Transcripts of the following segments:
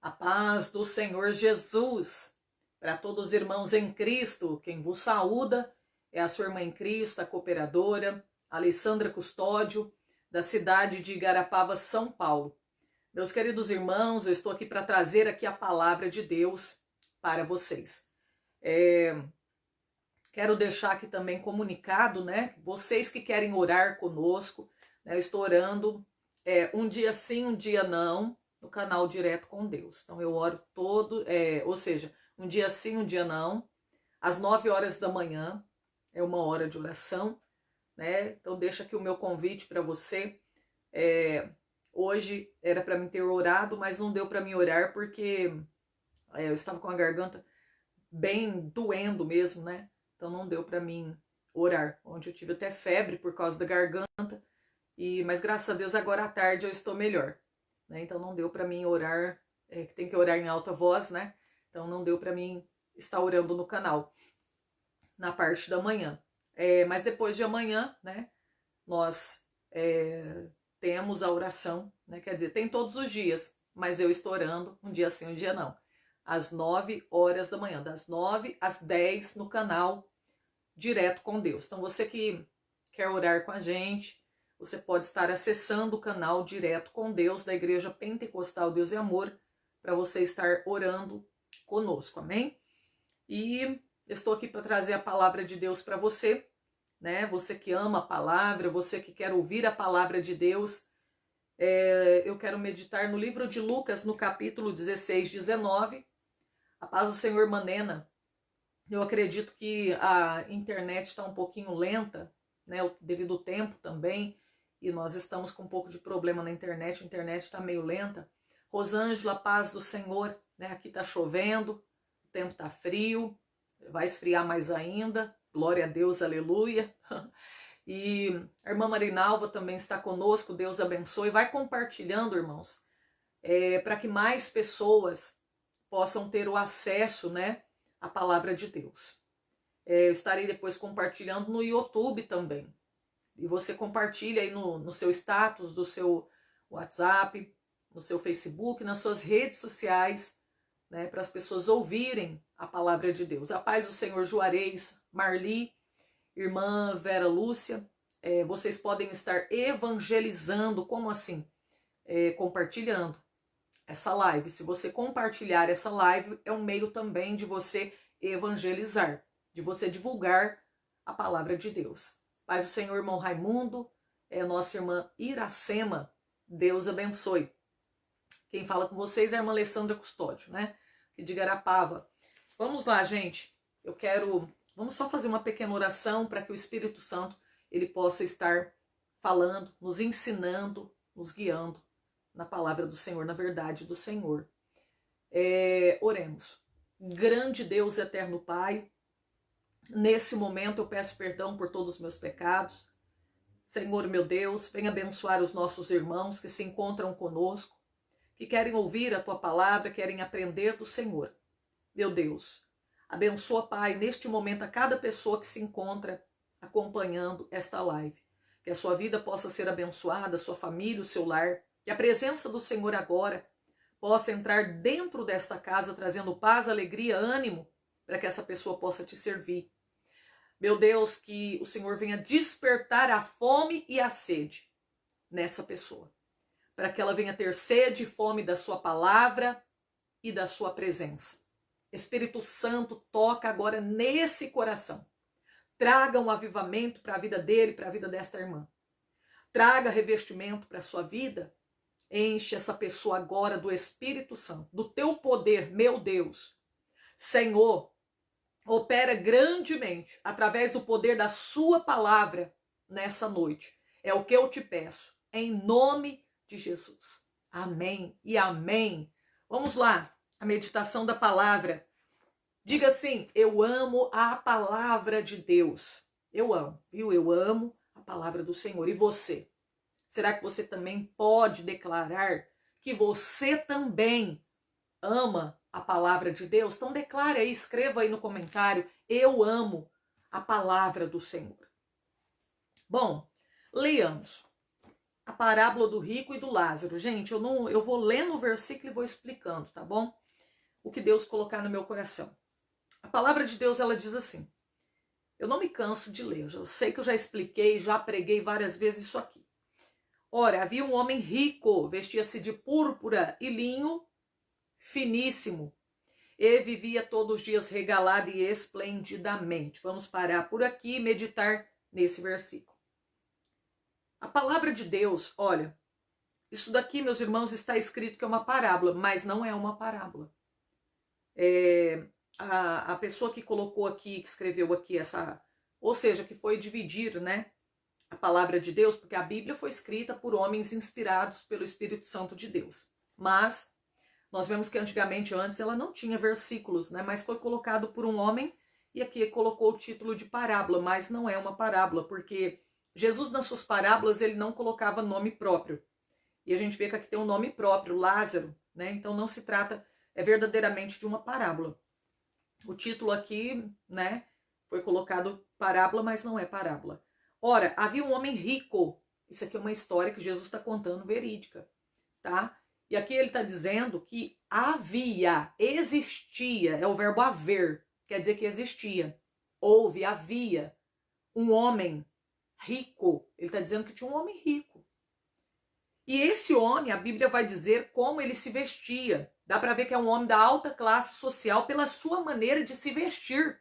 A paz do Senhor Jesus, para todos os irmãos em Cristo, quem vos saúda é a sua irmã em Cristo, a cooperadora, Alessandra Custódio, da cidade de Igarapava, São Paulo. Meus queridos irmãos, eu estou aqui para trazer aqui a palavra de Deus para vocês. Quero deixar aqui também comunicado, né? Vocês que querem orar conosco, né? Eu estou orando um dia sim, um dia não, no canal Direto com Deus. Então eu oro ou seja, um dia sim, um dia não, às 9 horas da manhã, é uma hora de oração, né? Então deixa aqui o meu convite para você. Hoje era para mim ter orado, mas não deu para mim orar porque eu estava com a garganta bem doendo mesmo, né? Então não deu para mim orar. Ontem eu tive até febre por causa da garganta, mas graças a Deus agora à tarde eu estou melhor, né? Então não deu para mim orar, que tem que orar em alta voz, né? Então não deu para mim estar orando no canal na parte da manhã. Mas depois de amanhã, né? Nós temos a oração, né? Quer dizer, tem todos os dias, mas eu estou orando um dia sim, um dia não. Às 9 horas da manhã, das 9 às 10 no canal Direto com Deus. Então você que quer orar com a gente, você pode estar acessando o canal Direto com Deus da Igreja Pentecostal Deus e Amor para você estar orando conosco, amém? E eu estou aqui para trazer a palavra de Deus para você, né? Você que ama a palavra, você que quer ouvir a palavra de Deus. Eu quero meditar no livro de Lucas, no capítulo 16, 19. A paz do Senhor, Manena. Eu acredito que a internet está um pouquinho lenta, né, devido ao tempo também, e nós estamos com um pouco de problema na internet, a internet está meio lenta. Rosângela, paz do Senhor, né, aqui está chovendo, o tempo está frio, vai esfriar mais ainda, glória a Deus, aleluia. E a irmã Marinalva também está conosco, Deus abençoe. Vai compartilhando, irmãos, para que mais pessoas possam ter o acesso, né, à palavra de Deus. Eu estarei depois compartilhando no YouTube também. E você compartilha aí no seu status, do seu WhatsApp, no seu Facebook, nas suas redes sociais, né, para as pessoas ouvirem a palavra de Deus. A paz do Senhor Juarez, Marli, irmã Vera Lúcia, vocês podem estar evangelizando, como assim? Compartilhando essa live. Se você compartilhar essa live, é um meio também de você evangelizar, de você divulgar a palavra de Deus. Paz do Senhor, irmão Raimundo, nossa irmã Iracema, Deus abençoe. Quem fala com vocês é a irmã Alessandra Custódio, né? De Igarapava. Vamos lá, gente. Vamos só fazer uma pequena oração para que o Espírito Santo ele possa estar falando, nos ensinando, nos guiando na palavra do Senhor, na verdade do Senhor. Oremos. Grande Deus, eterno Pai, nesse momento eu peço perdão por todos os meus pecados. Senhor, meu Deus, venha abençoar os nossos irmãos que se encontram conosco, que querem ouvir a Tua palavra, querem aprender do Senhor. Meu Deus, abençoa, Pai, neste momento a cada pessoa que se encontra acompanhando esta live. Que a sua vida possa ser abençoada, a sua família, o seu lar. Que a presença do Senhor agora possa entrar dentro desta casa, trazendo paz, alegria, ânimo, para que essa pessoa possa te servir. Meu Deus, que o Senhor venha despertar a fome e a sede nessa pessoa, para que ela venha ter sede e fome da sua palavra e da sua presença. Espírito Santo, toca agora nesse coração. Traga um avivamento para a vida dele, para a vida desta irmã. Traga revestimento para a sua vida. Enche essa pessoa agora do Espírito Santo, do teu poder, meu Deus. Senhor, opera grandemente através do poder da sua palavra nessa noite. É o que eu te peço, em nome de Jesus. Amém e amém. Vamos lá, a meditação da palavra. Diga assim: eu amo a palavra de Deus. Eu amo, viu? Eu amo a palavra do Senhor. E você? Será que você também pode declarar que você também ama a palavra de Deus? Então declare aí, escreva aí no comentário: eu amo a palavra do Senhor. Bom, leiamos. a parábola do rico e do Lázaro. Gente, eu vou lendo o versículo e vou explicando, tá bom? O que Deus colocar no meu coração. A palavra de Deus, ela diz assim. Eu não me canso de ler. Eu sei que eu já expliquei, já preguei várias vezes isso aqui. Ora, havia um homem rico, vestia-se de púrpura e linho finíssimo, e vivia todos os dias regalado e esplendidamente. Vamos parar por aqui e meditar nesse versículo. A palavra de Deus, olha, isso daqui, meus irmãos, está escrito que é uma parábola, mas não é uma parábola. A pessoa que colocou aqui, que escreveu aqui essa, ou seja, que foi dividir, né, a palavra de Deus, porque a Bíblia foi escrita por homens inspirados pelo Espírito Santo de Deus. Mas nós vemos que antigamente, antes, ela não tinha versículos, né, mas foi colocado por um homem e aqui colocou o título de parábola, mas não é uma parábola, porque Jesus, nas suas parábolas, ele não colocava nome próprio. E a gente vê que aqui tem um nome próprio, Lázaro, né? Então não se trata verdadeiramente de uma parábola. O título aqui, né, foi colocado parábola, mas não é parábola. Ora, havia um homem rico. Isso aqui é uma história que Jesus está contando, verídica, tá? E aqui ele está dizendo que existia, é o verbo haver, quer dizer que existia. Houve, havia um homem rico. Ele está dizendo que tinha um homem rico. E esse homem, a Bíblia vai dizer como ele se vestia. Dá para ver que é um homem da alta classe social pela sua maneira de se vestir.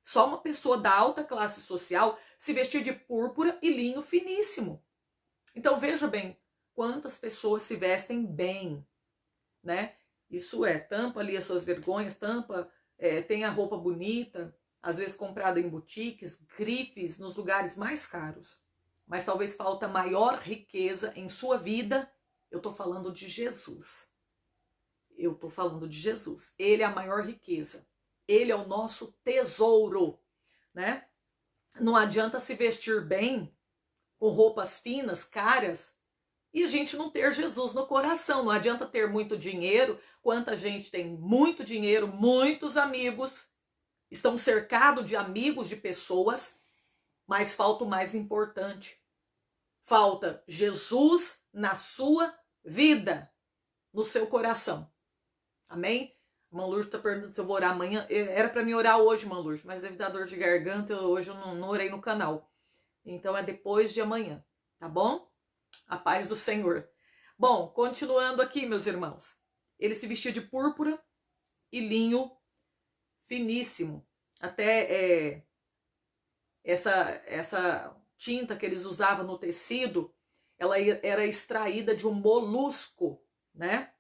Só uma pessoa da alta classe social se vestia de púrpura e linho finíssimo. Então veja bem, quantas pessoas se vestem bem, né? Isso tampa ali as suas vergonhas, tem a roupa bonita, às vezes comprada em boutiques, grifes, nos lugares mais caros. Mas talvez falta maior riqueza em sua vida. Eu estou falando de Jesus. Eu estou falando de Jesus. Ele é a maior riqueza. Ele é o nosso tesouro, né? Não adianta se vestir bem, com roupas finas, caras, e a gente não ter Jesus no coração. Não adianta ter muito dinheiro. Quanta gente tem muito dinheiro, muitos amigos, estão cercados de amigos, de pessoas, mas falta o mais importante. Falta Jesus na sua vida, no seu coração. Amém? A Irmã Lourdes está perguntando se eu vou orar amanhã. Era para mim orar hoje, Irmã Lourdes, mas devido à dor de garganta, hoje eu não orei no canal. Então é depois de amanhã, tá bom? A paz do Senhor. Bom, continuando aqui, meus irmãos. Ele se vestia de púrpura e linho finíssimo. Até essa tinta que eles usavam no tecido, ela era extraída de um molusco, né?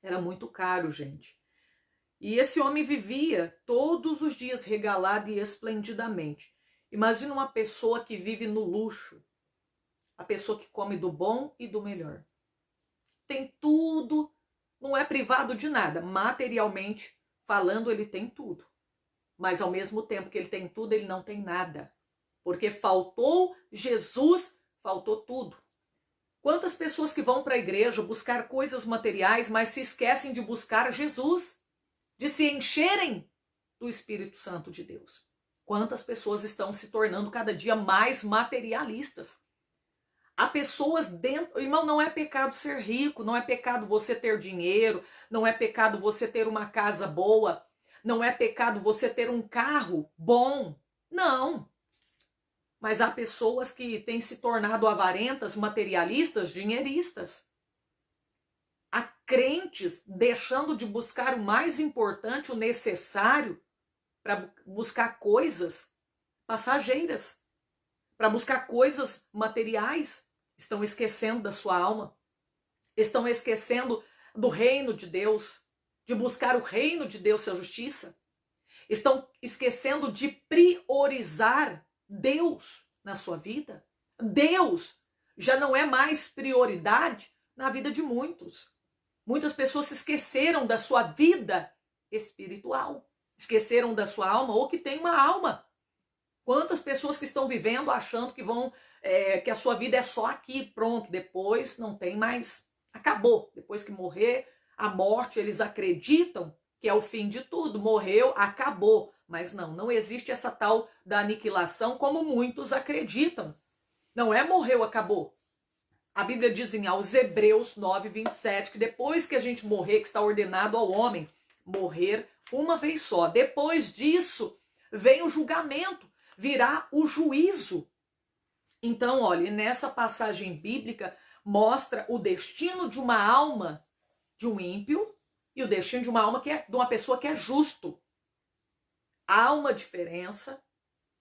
Era muito caro, gente. E esse homem vivia todos os dias regalado e esplendidamente. Imagina uma pessoa que vive no luxo, a pessoa que come do bom e do melhor. Tem tudo, não é privado de nada. Materialmente falando, ele tem tudo. Mas ao mesmo tempo que ele tem tudo, ele não tem nada. Porque faltou Jesus, faltou tudo. Quantas pessoas que vão para a igreja buscar coisas materiais, mas se esquecem de buscar Jesus, de se encherem do Espírito Santo de Deus. Quantas pessoas estão se tornando cada dia mais materialistas. Há pessoas dentro... Irmão, não é pecado ser rico, não é pecado você ter dinheiro, não é pecado você ter uma casa boa, não é pecado você ter um carro bom. Não. Mas há pessoas que têm se tornado avarentas, materialistas, dinheiristas. Há crentes deixando de buscar o mais importante, o necessário, para buscar coisas passageiras, para buscar coisas materiais. Estão esquecendo da sua alma, estão esquecendo do reino de Deus, de buscar o reino de Deus, sua justiça. Estão esquecendo de priorizar Deus na sua vida. Deus já não é mais prioridade na vida de muitos. Muitas pessoas se esqueceram da sua vida espiritual, esqueceram da sua alma ou que tem uma alma. Quantas pessoas que estão vivendo achando que que a sua vida é só aqui, pronto, depois não tem mais, acabou. Depois que morrer, a morte, eles acreditam que é o fim de tudo, morreu, acabou. Mas não existe essa tal da aniquilação como muitos acreditam. Não é morreu, acabou. A Bíblia diz aos Hebreus 9:27 que depois que a gente morrer, que está ordenado ao homem morrer uma vez só, depois disso vem o julgamento, virá o juízo. Então, olha, nessa passagem bíblica mostra o destino de uma alma de um ímpio e o destino de uma alma de uma pessoa que é justo. Há uma diferença,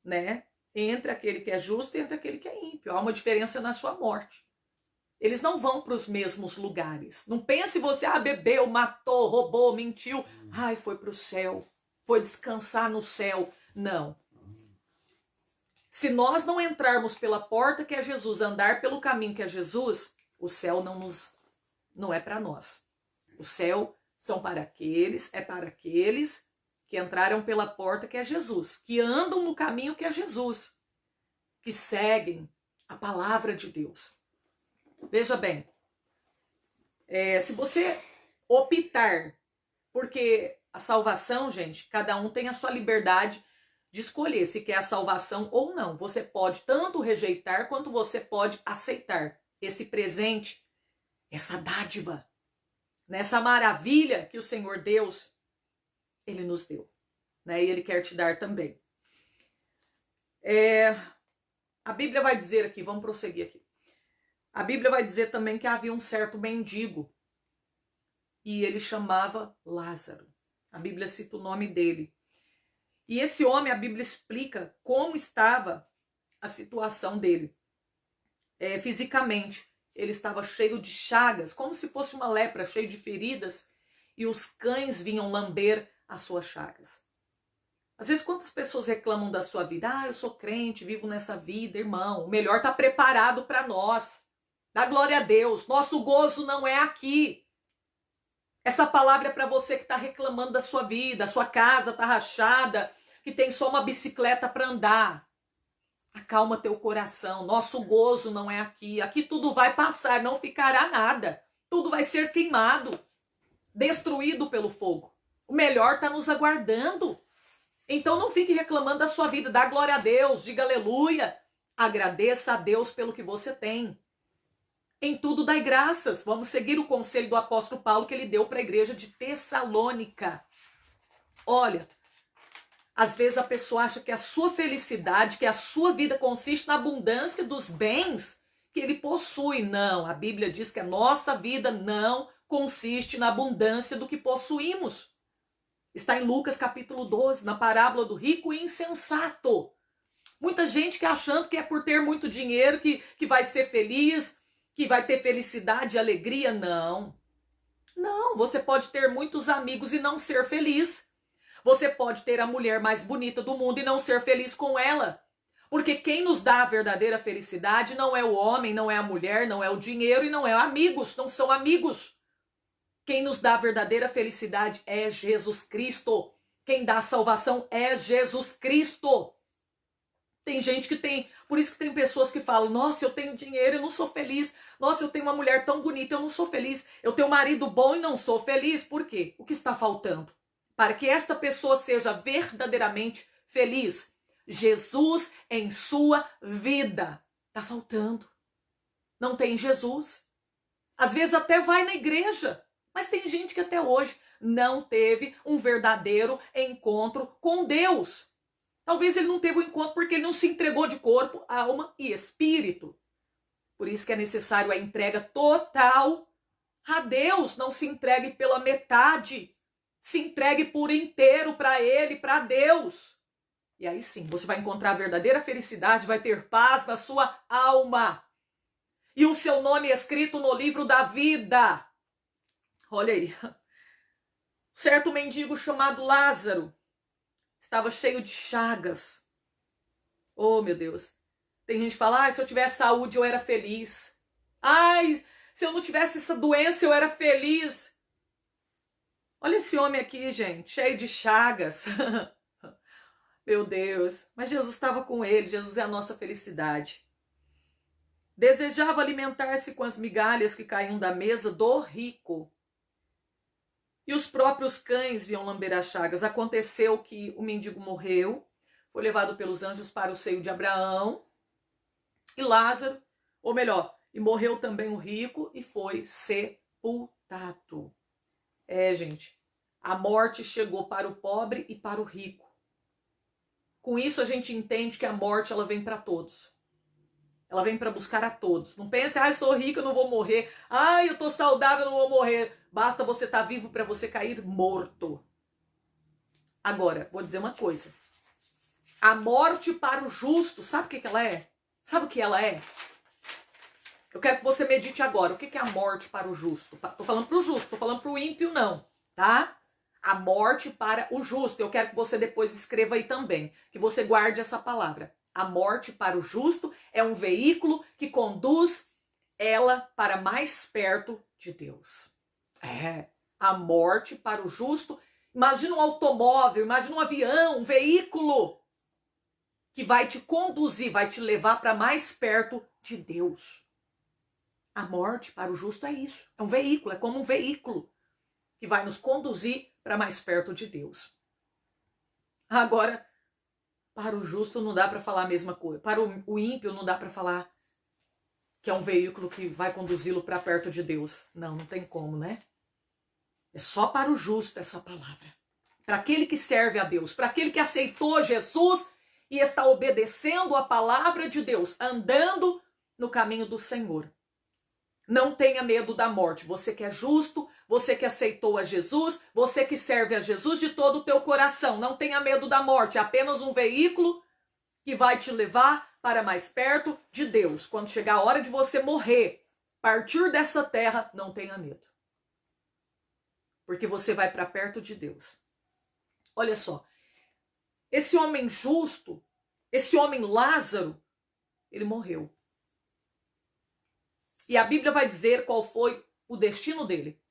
né, entre aquele que é justo e entre aquele que é ímpio. Há uma diferença na sua morte. Eles não vão para os mesmos lugares. Não pense você, bebeu, matou, roubou, mentiu. Ai, foi para o céu, foi descansar no céu. Não. Se nós não entrarmos pela porta que é Jesus, andar pelo caminho que é Jesus, o céu não é para nós. O céu é para aqueles que entraram pela porta que é Jesus, que andam no caminho que é Jesus, que seguem a palavra de Deus. Veja bem, se você optar, porque a salvação, gente, cada um tem a sua liberdade de escolher se quer a salvação ou não. Você pode tanto rejeitar quanto você pode aceitar esse presente, essa dádiva, nessa maravilha que o Senhor Deus, Ele nos deu, né? E Ele quer te dar também. A Bíblia vai dizer aqui, vamos prosseguir aqui. A Bíblia vai dizer também que havia um certo mendigo e ele chamava Lázaro. A Bíblia cita o nome dele. E esse homem, a Bíblia explica como estava a situação dele. Fisicamente, ele estava cheio de chagas, como se fosse uma lepra, cheio de feridas, e os cães vinham lamber as suas chagas. Às vezes, quantas pessoas reclamam da sua vida? Eu sou crente, vivo nessa vida, irmão. O melhor está preparado para nós. Dá glória a Deus. Nosso gozo não é aqui. Essa palavra é para você que está reclamando da sua vida, a sua casa está rachada, que tem só uma bicicleta para andar. Acalma teu coração. Nosso gozo não é aqui. Aqui tudo vai passar, não ficará nada. Tudo vai ser queimado, destruído pelo fogo. O melhor está nos aguardando. Então não fique reclamando da sua vida. Dá glória a Deus, diga aleluia. Agradeça a Deus pelo que você tem. Em tudo dai graças. Vamos seguir o conselho do apóstolo Paulo que ele deu para a igreja de Tessalônica. Olha, às vezes a pessoa acha que a sua felicidade, que a sua vida consiste na abundância dos bens que ele possui. Não, a Bíblia diz que a nossa vida não consiste na abundância do que possuímos. Está em Lucas capítulo 12, na parábola do rico e insensato. Muita gente que achando que é por ter muito dinheiro que vai ser feliz, que vai ter felicidade e alegria. Não. Não, você pode ter muitos amigos e não ser feliz. Você pode ter a mulher mais bonita do mundo e não ser feliz com ela. Porque quem nos dá a verdadeira felicidade não é o homem, não é a mulher, não é o dinheiro e não é amigos, não são amigos. Quem nos dá a verdadeira felicidade é Jesus Cristo. Quem dá a salvação é Jesus Cristo. Tem gente que tem, por isso que tem pessoas que falam, nossa, eu tenho dinheiro e não sou feliz. Nossa, eu tenho uma mulher tão bonita, eu não sou feliz. Eu tenho um marido bom e não sou feliz. Por quê? O que está faltando? Para que esta pessoa seja verdadeiramente feliz. Jesus em sua vida. Está faltando. Não tem Jesus. Às vezes até vai na igreja. Mas tem gente que até hoje não teve um verdadeiro encontro com Deus. Talvez ele não teve um encontro porque ele não se entregou de corpo, alma e espírito. Por isso que é necessário a entrega total a Deus. Não se entregue pela metade. Se entregue por inteiro para Ele, para Deus. E aí sim, você vai encontrar a verdadeira felicidade, vai ter paz na sua alma. E o seu nome é escrito no livro da vida. Olha aí. Certo mendigo chamado Lázaro estava cheio de chagas. Oh, meu Deus. Tem gente que fala, se eu tivesse saúde eu era feliz. Ai, se eu não tivesse essa doença eu era feliz. Olha esse homem aqui, gente, cheio de chagas. Meu Deus. Mas Jesus estava com ele, Jesus é a nossa felicidade. Desejava alimentar-se com as migalhas que caíam da mesa do rico. E os próprios cães vinham lamber as chagas. Aconteceu que o mendigo morreu, foi levado pelos anjos para o seio de Abraão. E Lázaro, ou melhor, e morreu também o rico e foi sepultado. Gente, a morte chegou para o pobre e para o rico. Com isso a gente entende que a morte ela vem para todos. Ela vem para buscar a todos. Não pense, eu sou rico, eu não vou morrer. Eu tô saudável, eu não vou morrer. Basta você estar vivo para você cair morto. Agora, vou dizer uma coisa. A morte para o justo, sabe o que ela é? Sabe o que ela é? Eu quero que você medite agora. O que é a morte para o justo? Tô falando para o justo, tô falando para o ímpio não, tá? A morte para o justo. Eu quero que você depois escreva aí também, que você guarde essa palavra. A morte para o justo é um veículo que conduz ela para mais perto de Deus. A morte para o justo. Imagina um automóvel, imagina um avião, um veículo que vai te conduzir, vai te levar para mais perto de Deus. A morte para o justo é isso. É um veículo, é como um veículo que vai nos conduzir para mais perto de Deus. Agora, para o justo não dá para falar a mesma coisa. Para o ímpio não dá para falar que é um veículo que vai conduzi-lo para perto de Deus. Não tem como, né? É só para o justo essa palavra. Para aquele que serve a Deus, para aquele que aceitou Jesus e está obedecendo a palavra de Deus, andando no caminho do Senhor. Não tenha medo da morte. Você que é justo, você que aceitou a Jesus, você que serve a Jesus de todo o teu coração. Não tenha medo da morte. É apenas um veículo que vai te levar para mais perto de Deus. Quando chegar a hora de você morrer, partir dessa terra, não tenha medo. Porque você vai para perto de Deus. Olha só. Esse homem justo, esse homem Lázaro, ele morreu. E a Bíblia vai dizer qual foi o destino dele.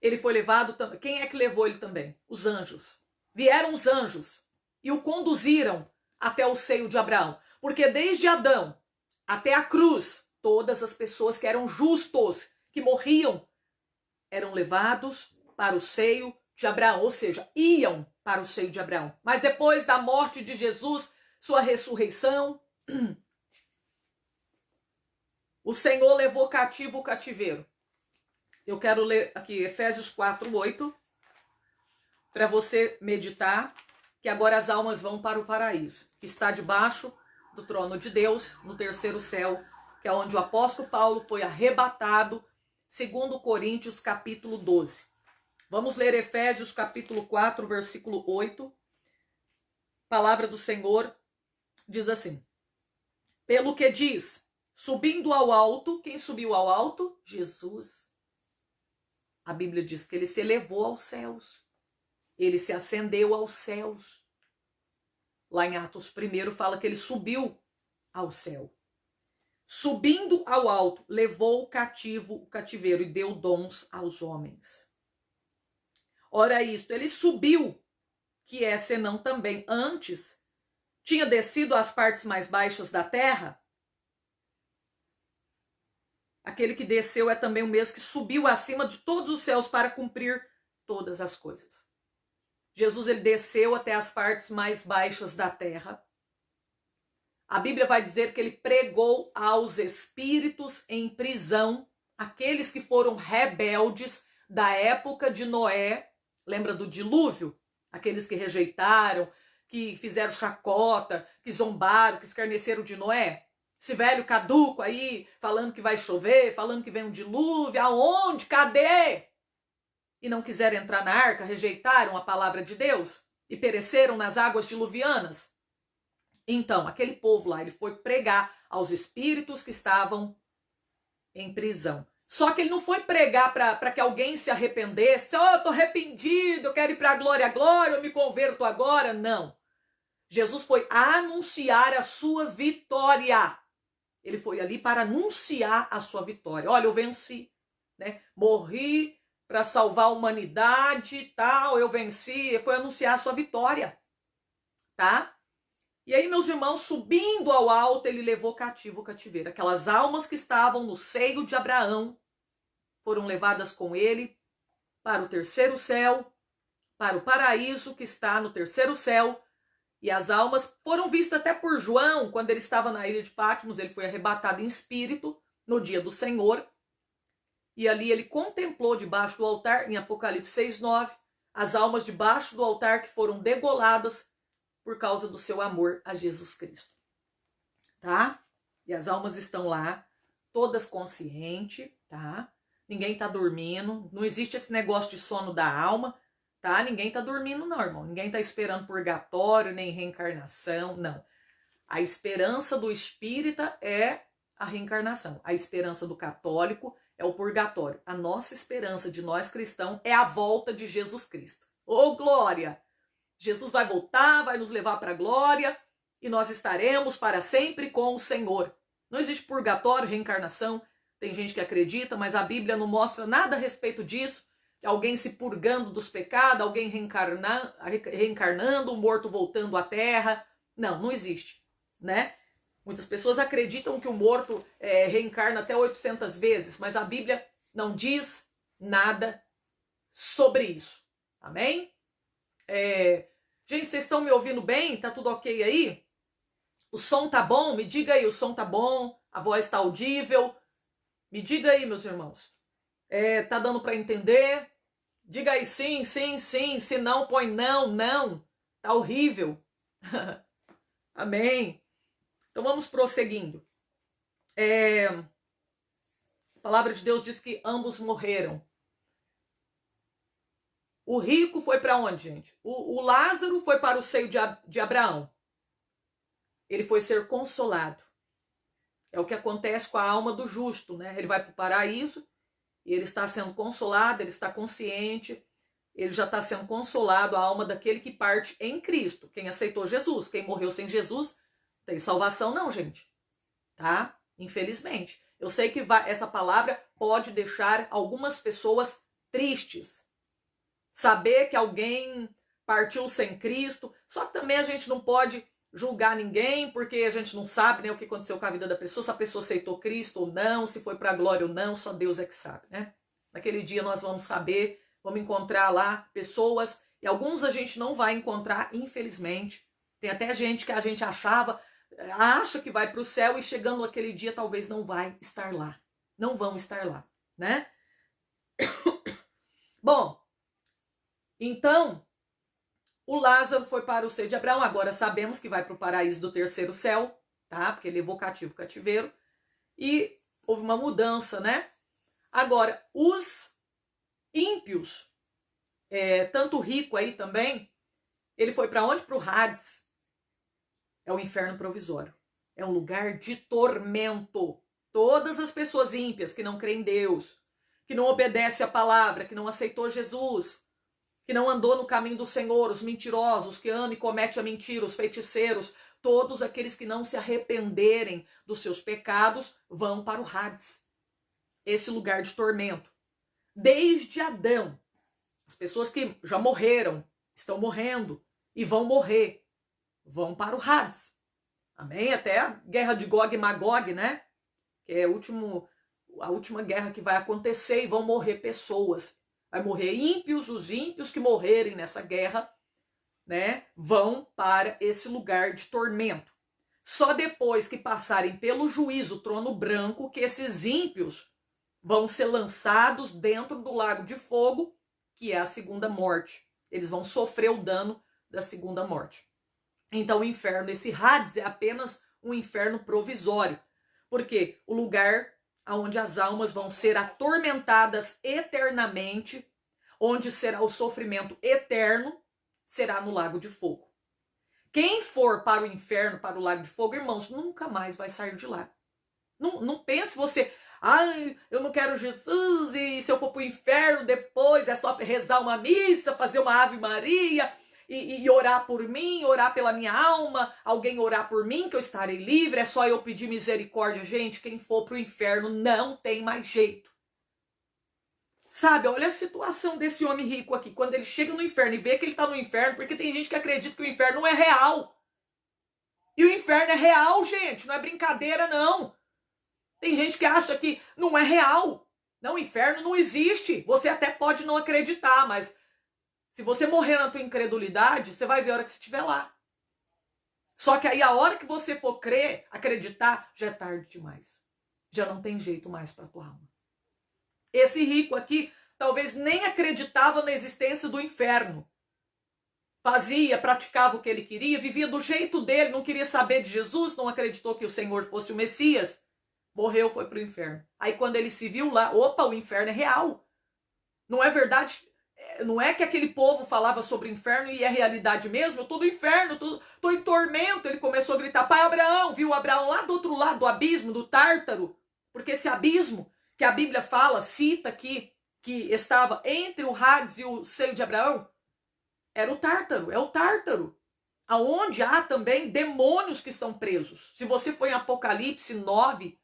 Ele foi levado também. Quem é que levou ele também? Os anjos. Vieram os anjos e o conduziram até o seio de Abraão. Porque desde Adão até a cruz, todas as pessoas que eram justos, que morriam, eram levados para o seio de Abraão. Ou seja, iam para o seio de Abraão. Mas depois da morte de Jesus, sua ressurreição, o Senhor levou cativo o cativeiro. Eu quero ler aqui Efésios 4:8, para você meditar, que agora as almas vão para o paraíso, que está debaixo do trono de Deus, no terceiro céu, que é onde o apóstolo Paulo foi arrebatado, segundo Coríntios capítulo 12. Vamos ler Efésios capítulo 4, versículo 8. Palavra do Senhor diz assim: pelo que diz, subindo ao alto, quem subiu ao alto? Jesus. A Bíblia diz que ele se elevou aos céus. Ele se ascendeu aos céus. Lá em Atos 1 fala que ele subiu ao céu. Subindo ao alto, levou cativo o cativeiro e deu dons aos homens. Ora isto, ele subiu, que é senão também antes tinha descido às partes mais baixas da terra. Aquele que desceu é também o mesmo que subiu acima de todos os céus para cumprir todas as coisas. Jesus, ele desceu até as partes mais baixas da terra. A Bíblia vai dizer que ele pregou aos espíritos em prisão, aqueles que foram rebeldes da época de Noé. Lembra do dilúvio? Aqueles que rejeitaram, que fizeram chacota, que zombaram, que escarneceram de Noé. Esse velho caduco aí, falando que vai chover, falando que vem um dilúvio, aonde? Cadê? E não quiseram entrar na arca, rejeitaram a palavra de Deus e pereceram nas águas diluvianas. Então, aquele povo lá, ele foi pregar aos espíritos que estavam em prisão. Só que ele não foi pregar para que alguém se arrependesse. Eu estou arrependido, eu quero ir para a glória, eu me converto agora. Não. Jesus foi anunciar a sua vitória. Ele foi ali para anunciar a sua vitória. Olha, eu venci, né? Morri para salvar a humanidade e tal, eu venci. Ele foi anunciar a sua vitória, tá? E aí, meus irmãos, subindo ao alto, ele levou cativo o cativeiro. Aquelas almas que estavam no seio de Abraão foram levadas com ele para o terceiro céu, para o paraíso que está no terceiro céu. E as almas foram vistas até por João, quando ele estava na ilha de Patmos, ele foi arrebatado em espírito, no dia do Senhor. E ali ele contemplou debaixo do altar, em Apocalipse 6:9, as almas debaixo do altar que foram degoladas por causa do seu amor a Jesus Cristo. Tá? E as almas estão lá, todas conscientes, tá? Ninguém tá dormindo, não existe esse negócio de sono da alma, tá? Ninguém tá dormindo não, irmão. Ninguém tá esperando purgatório, nem reencarnação, não. A esperança do espírita é a reencarnação. A esperança do católico é o purgatório. A nossa esperança de nós cristãos é a volta de Jesus Cristo. Ô, glória! Jesus vai voltar, vai nos levar para a glória e nós estaremos para sempre com o Senhor. Não existe purgatório, reencarnação. Tem gente que acredita, mas a Bíblia não mostra nada a respeito disso. Alguém se purgando dos pecados, alguém reencarnando, o morto voltando à terra. Não, não existe, né? Muitas pessoas acreditam que o morto reencarna até 800 vezes, mas a Bíblia não diz nada sobre isso. Amém? Gente, vocês estão me ouvindo bem? Tá tudo ok aí? O som tá bom? Me diga aí, o som tá bom? A voz tá audível? Me diga aí, meus irmãos. Tá dando para entender? Diga aí sim, sim, sim. Se não, põe não, não. Tá horrível. Amém. Então vamos prosseguindo. A palavra de Deus diz que ambos morreram. O rico foi para onde, gente? O Lázaro foi para o seio de Abraão. Ele foi ser consolado. É o que acontece com a alma do justo, né? Ele vai para o paraíso e ele está sendo consolado, ele está consciente, ele já está sendo consolado, a alma daquele que parte em Cristo. Quem aceitou Jesus, quem morreu sem Jesus, tem salvação não, gente. Tá? Infelizmente. Eu sei que essa palavra pode deixar algumas pessoas tristes. Saber que alguém partiu sem Cristo, só que também a gente não pode julgar ninguém, porque a gente não sabe, né, o que aconteceu com a vida da pessoa, se a pessoa aceitou Cristo ou não, se foi para a glória ou não, só Deus é que sabe, né? Naquele dia nós vamos saber, vamos encontrar lá pessoas, e alguns a gente não vai encontrar, infelizmente. Tem até gente que a gente acha que vai para o céu e chegando aquele dia talvez não vai estar lá. Não vão estar lá, né? Bom, então, o Lázaro foi para o seio de Abraão, agora sabemos que vai para o paraíso do terceiro céu, tá? Porque levou cativo o cativeiro. E houve uma mudança, né? Agora, os ímpios, tanto o rico aí também, ele foi para onde? Para o Hades. É o inferno provisório. É um lugar de tormento. Todas as pessoas ímpias que não creem em Deus, que não obedecem a palavra, que não aceitou Jesus, que não andou no caminho do Senhor, os mentirosos, que amam e cometem a mentira, os feiticeiros, todos aqueles que não se arrependerem dos seus pecados vão para o Hades, esse lugar de tormento. Desde Adão, as pessoas que já morreram, estão morrendo e vão morrer, vão para o Hades. Amém? Até a guerra de Gog e Magog, né? Que é a última guerra que vai acontecer e vão morrer pessoas. Vai morrer ímpios, os ímpios que morrerem nessa guerra, né, vão para esse lugar de tormento. Só depois que passarem pelo juízo, trono branco, que esses ímpios vão ser lançados dentro do lago de fogo, que é a segunda morte. Eles vão sofrer o dano da segunda morte. Então o inferno, esse Hades, é apenas um inferno provisório. Porque o lugar onde as almas vão ser atormentadas eternamente, onde será o sofrimento eterno, será no lago de fogo. Quem for para o inferno, para o lago de fogo, irmãos, nunca mais vai sair de lá. Não pense você, eu não quero Jesus, e se eu for para o inferno depois é só rezar uma missa, fazer uma Ave Maria e orar por mim, orar pela minha alma, alguém orar por mim que eu estarei livre, é só eu pedir misericórdia. Gente, quem for para o inferno não tem mais jeito. Sabe, olha a situação desse homem rico aqui, quando ele chega no inferno e vê que ele está no inferno, porque tem gente que acredita que o inferno não é real. E o inferno é real, gente, não é brincadeira, não. Tem gente que acha que não é real. Não, o inferno não existe. Você até pode não acreditar, mas se você morrer na tua incredulidade, você vai ver a hora que você estiver lá. Só que aí a hora que você for crer, acreditar, já é tarde demais. já não tem jeito mais para a tua alma. Esse rico aqui talvez nem acreditava na existência do inferno. Fazia, praticava o que ele queria, vivia do jeito dele, não queria saber de Jesus, não acreditou que o Senhor fosse o Messias. Morreu, foi para o inferno. Aí quando ele se viu lá, opa, o inferno é real. Não é verdade? Não é que aquele povo falava sobre o inferno e é realidade mesmo. Eu estou no inferno, estou em tormento. Ele começou a gritar, pai Abraão, viu Abraão lá do outro lado do abismo, do Tártaro. Porque esse abismo que a Bíblia fala, cita aqui, que estava entre o Hades e o seio de Abraão, era o Tártaro, é o Tártaro. Aonde há também demônios que estão presos. Se você for em Apocalipse 9,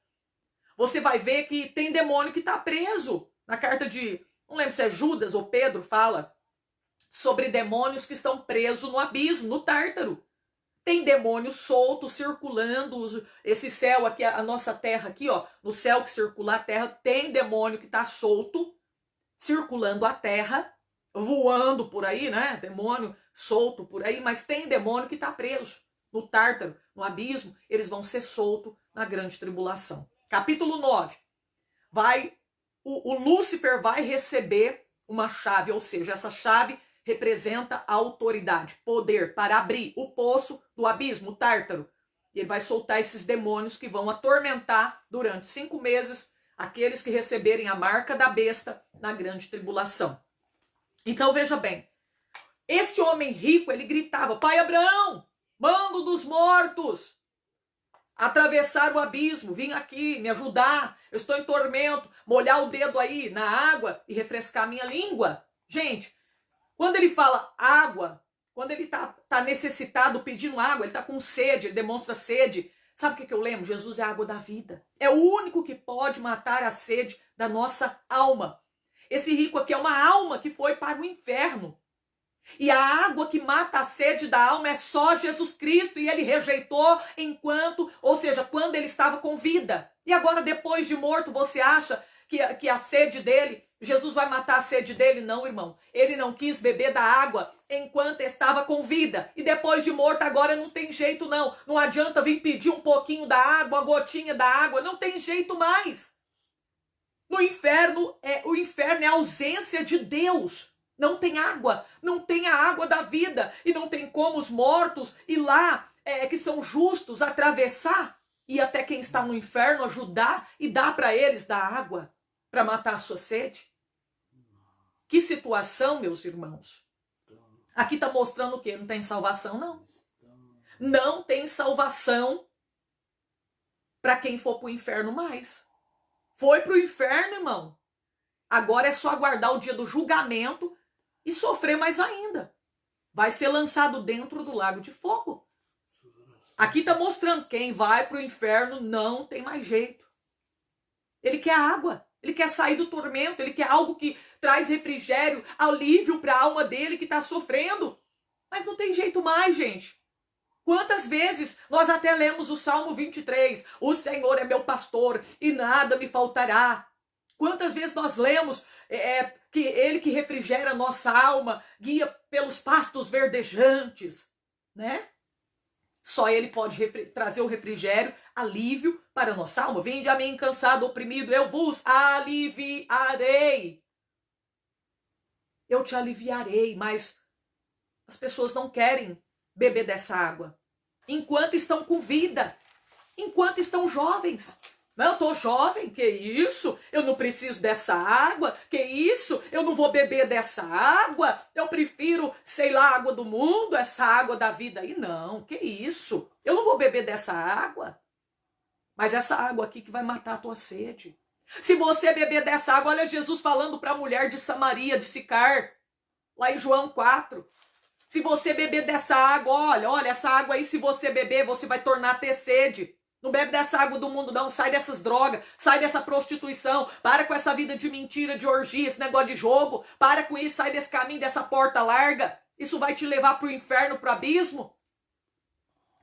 você vai ver que tem demônio que está preso. Na carta de, não lembro se é Judas ou Pedro, fala sobre demônios que estão presos no abismo, no Tártaro. Tem demônio solto, circulando, esse céu aqui, a nossa terra aqui, ó, no céu que circula a terra, tem demônio que está solto, circulando a terra, voando por aí, né? Demônio solto por aí, mas tem demônio que está preso no Tártaro, no abismo, eles vão ser soltos na grande tribulação. Capítulo 9, o Lúcifer vai receber uma chave, ou seja, essa chave representa a autoridade, poder para abrir o poço do abismo, o Tártaro. E ele vai soltar esses demônios que vão atormentar durante 5 meses aqueles que receberem a marca da besta na grande tribulação. Então veja bem, esse homem rico, ele gritava, pai Abraão, manda dos mortos atravessar o abismo, vim aqui me ajudar, eu estou em tormento, molhar o dedo aí na água e refrescar a minha língua. Gente, quando ele fala água, quando ele tá necessitado pedindo água, ele tá com sede, ele demonstra sede. Sabe o que eu lembro? Jesus é a água da vida. É o único que pode matar a sede da nossa alma. Esse rico aqui é uma alma que foi para o inferno. E a água que mata a sede da alma é só Jesus Cristo. E ele rejeitou ou seja, quando ele estava com vida. E agora, depois de morto, você acha que a sede dele, Jesus vai matar a sede dele? Não, irmão. Ele não quis beber da água enquanto estava com vida. E depois de morto, agora não tem jeito, não. Não adianta vir pedir um pouquinho da água, uma gotinha da água. Não tem jeito mais. No inferno, o inferno é a ausência de Deus. Não tem água, não tem a água da vida. E não tem como os mortos ir lá, que são justos, atravessar. E até quem está no inferno ajudar e dar para eles da água para matar a sua sede. Que situação, meus irmãos. Aqui está mostrando o quê? Não tem salvação, não. Não tem salvação para quem for para o inferno mais. Foi para o inferno, irmão. Agora é só aguardar o dia do julgamento e sofrer mais ainda. Vai ser lançado dentro do lago de fogo. Aqui está mostrando, quem vai para o inferno não tem mais jeito. Ele quer água, ele quer sair do tormento, ele quer algo que traz refrigério, alívio para a alma dele que está sofrendo. Mas não tem jeito mais, gente. Quantas vezes nós até lemos o Salmo 23, o Senhor é meu pastor e nada me faltará. Quantas vezes nós lemos que ele que refrigera a nossa alma, guia pelos pastos verdejantes, né? Só ele pode trazer o refrigério, alívio para a nossa alma. Vinde a mim cansado, oprimido, eu vos aliviarei. Eu te aliviarei, mas as pessoas não querem beber dessa água. Enquanto estão com vida, enquanto estão jovens. Não, eu estou jovem, que isso? Eu não preciso dessa água, que isso? Eu não vou beber dessa água, eu prefiro, sei lá, a água do mundo, essa água da vida aí. Não, que isso? Eu não vou beber dessa água. Mas essa água aqui que vai matar a tua sede. Se você beber dessa água, olha Jesus falando para a mulher de Samaria, de Sicar, lá em João 4. Se você beber dessa água, olha, essa água aí, se você beber, você vai tornar a ter sede. Não bebe dessa água do mundo, não. Sai dessas drogas, sai dessa prostituição, para com essa vida de mentira, de orgia, esse negócio de jogo. Para com isso, sai desse caminho, dessa porta larga. Isso vai te levar para o inferno, para o abismo.